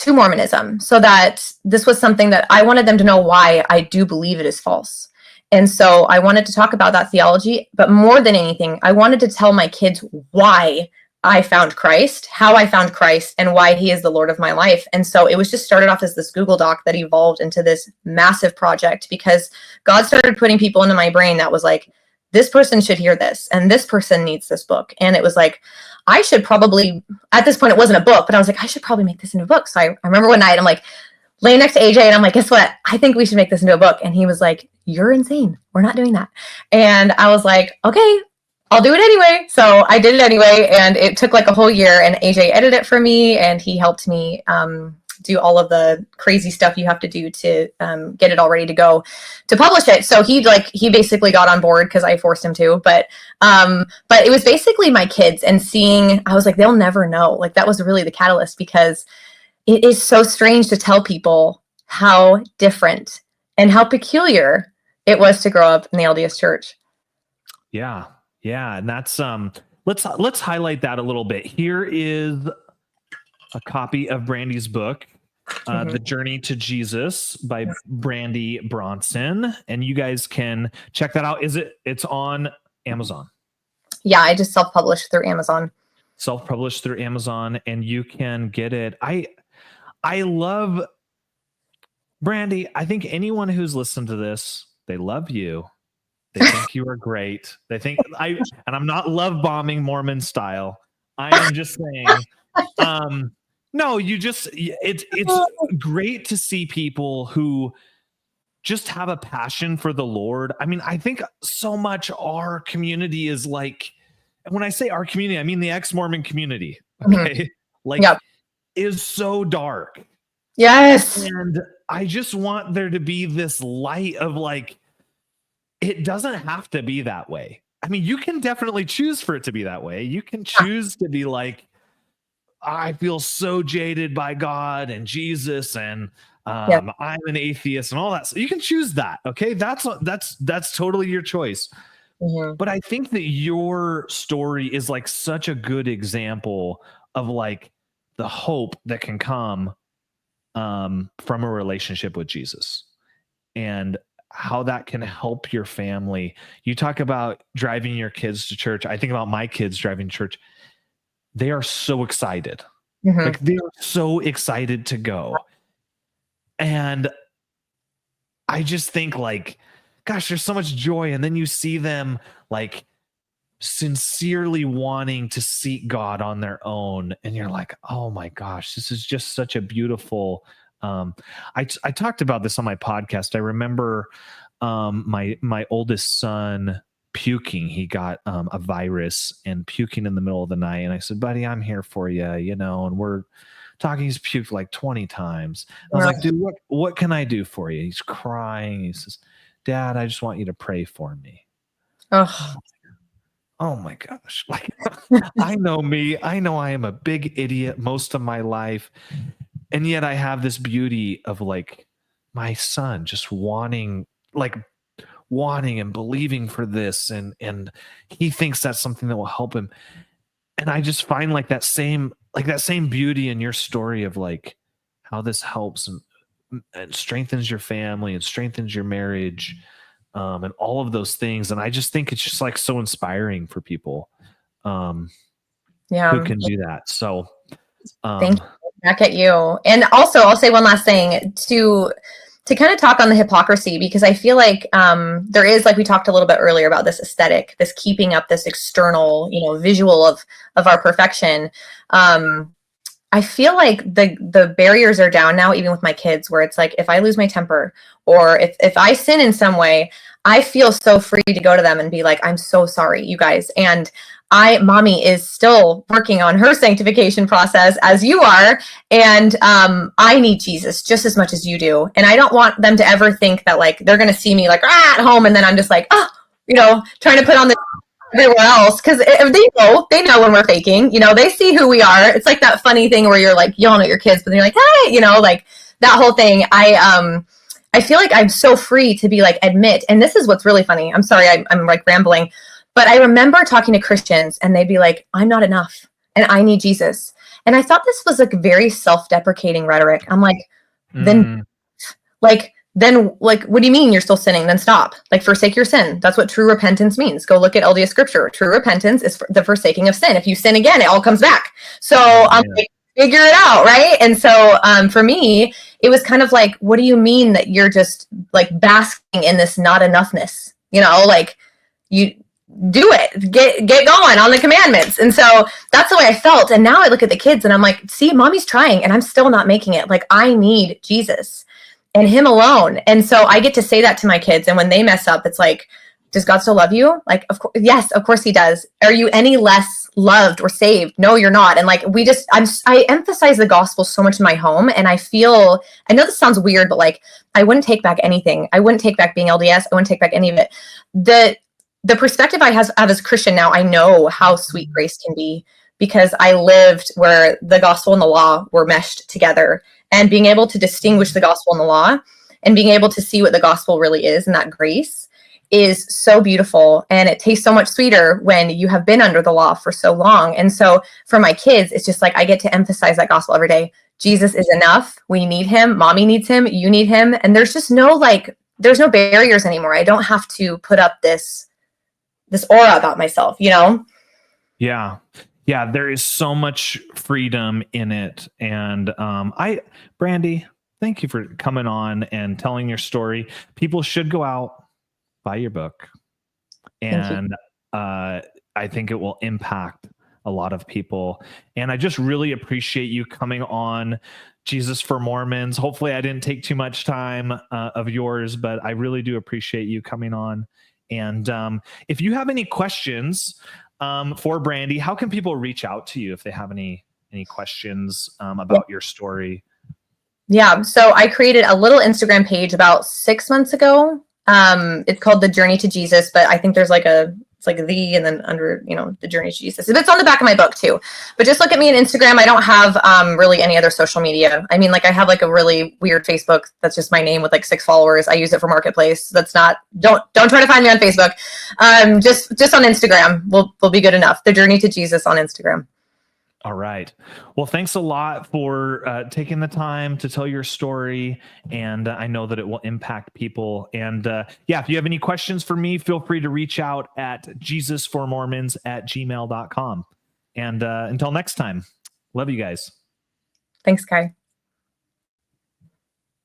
Mormonism, so that this was something that I wanted them to know why I do believe it is false. And so I wanted to talk about that theology, but more than anything, I wanted to tell my kids why I found Christ, how I found Christ, and why he is the Lord of my life. And so it was just started off as this Google Doc that evolved into this massive project, because God started putting people into my brain that was like, this person should hear this, and this person needs this book. And it was like, I should probably, at this point, it wasn't a book, but I was like, I should probably make this into a book. So I remember one night, I'm like, laying next to AJ, and I'm like, guess what? I think we should make this into a book. And he was like, you're insane. We're not doing that. And I was like, okay, I'll do it anyway. So I did it anyway. And it took like a whole year, and AJ edited it for me, and he helped me do all of the crazy stuff you have to do to get it all ready to go to publish it. So he basically got on board because I forced him to, but it was basically my kids, and seeing, I was like, they'll never know. Like, that was really the catalyst, because it is so strange to tell people how different and how peculiar it was to grow up in the LDS church. Yeah. Yeah. And that's, let's highlight that a little bit. Here is a copy of Brandy's book, The Journey to Jesus by Brandy Bronson. And you guys can check that out. It's on Amazon? Yeah, I just self-published through Amazon. Self-published through Amazon, and you can get it. I love Brandy. I think anyone who's listened to this, they love you. They think you are great. They think and I'm not love bombing Mormon style. I am just saying, no, it's great to see people who just have a passion for the Lord. I mean, I think so much our community is like, and when I say our community, I mean the ex-Mormon community. Okay. Is so dark. Yes. And I just want there to be this light of like, it doesn't have to be that way. I mean, you can definitely choose for it to be that way. You can choose to be like, I feel so jaded by God and Jesus, and I'm an atheist and all that. So you can choose that. Okay. That's totally your choice. Mm-hmm. But I think that your story is like such a good example of like the hope that can come from a relationship with Jesus, and how that can help your family. You talk about driving your kids to church. I think about my kids driving to church. They are so excited. Mm-hmm. Like, they are so excited to go. And I just think like, gosh, there's so much joy. And then you see them like sincerely wanting to seek God on their own. And you're like, oh my gosh, this is just such a beautiful, I talked about this on my podcast. I remember my oldest son puking. He got a virus and puking in the middle of the night. And I said, buddy, I'm here for you, and we're talking. He's puked like 20 times. I was like, dude, what can I do for you? He's crying. He says, Dad, I just want you to pray for me. Oh my gosh. Like, I know me. I know I am a big idiot most of my life. And yet I have this beauty of like my son just wanting wanting and believing for this, and he thinks that's something that will help him. And I just find like that same beauty in your story of like how this helps and strengthens your family and strengthens your marriage, and all of those things. And I just think it's just like so inspiring for people who can do that. So thank you. Back at you. And also, I'll say one last thing to kind of talk on the hypocrisy, because I feel like there is, like we talked a little bit earlier about this aesthetic, this keeping up this external, visual of our perfection. I feel like the barriers are down now, even with my kids, where it's like, if I lose my temper or if I sin in some way, I feel so free to go to them and be like, I'm so sorry, you guys. And mommy is still working on her sanctification process as you are. And I need Jesus just as much as you do. And I don't want them to ever think that like, they're going to see me like at home. And then I'm just like, trying to put on the everywhere else. Cause they know when we're faking, they see who we are. It's like that funny thing where you're like yelling at your kids, but you're like, hey, like that whole thing. I feel like I'm so free to be like, admit, and this is what's really funny. I'm sorry, I'm like rambling, but I remember talking to Christians and they'd be like, I'm not enough and I need Jesus. And I thought this was like very self-deprecating rhetoric. I'm like, then what do you mean you're still sinning? Then stop. Like, forsake your sin. That's what true repentance means. Go look at LDS scripture. True repentance is the forsaking of sin. If you sin again, it all comes back. So I'm like, figure it out, right? And so for me, it was kind of like, what do you mean that you're just like basking in this not enoughness? Like you do it, get going on the commandments. And so that's the way I felt. And now I look at the kids and I'm like, see, mommy's trying and I'm still not making it. Like, I need Jesus and him alone. And so I get to say that to my kids. And when they mess up, it's like, does God still love you? Like, of course, yes, of course he does. Are you any less loved or saved? No, you're not. And like, I emphasize the gospel so much in my home. And I know this sounds weird, but like, I wouldn't take back anything. I wouldn't take back being LDS. I wouldn't take back any of it. The perspective I have as a Christian now, I know how sweet grace can be, because I lived where the gospel and the law were meshed together, and being able to distinguish the gospel and the law and being able to see what the gospel really is, and that grace is so beautiful. And it tastes so much sweeter when you have been under the law for so long. And so for my kids, it's just like, I get to emphasize that gospel every day. Jesus is enough. We need him. Mommy needs him. You need him. And there's just there's no barriers anymore. I don't have to put up this aura about myself, Yeah. There is so much freedom in it. And Brandy, thank you for coming on and telling your story. People should go out, buy your book. And I think it will impact a lot of people. And I just really appreciate you coming on Jesus for Mormons. Hopefully I didn't take too much time of yours, but I really do appreciate you coming on. And if you have any questions for Brandy, how can people reach out to you if they have any questions about your story? Yeah, so I created a little Instagram page about 6 months ago. It's called The Journey to Jesus, but I think there's it's like the, and then under, The Journey to Jesus. It's on the back of my book too. But just look at me on Instagram. I don't have really any other social media. I mean, like I have like a really weird Facebook that's just my name with like 6 followers. I use it for Marketplace. That's not, don't try to find me on Facebook. Just on Instagram will be good enough. The Journey to Jesus on Instagram. All right. Well, thanks a lot for taking the time to tell your story. And I know that it will impact people. And if you have any questions for me, feel free to reach out at jesusformormons@gmail.com. And until next time, love you guys. Thanks, Kai.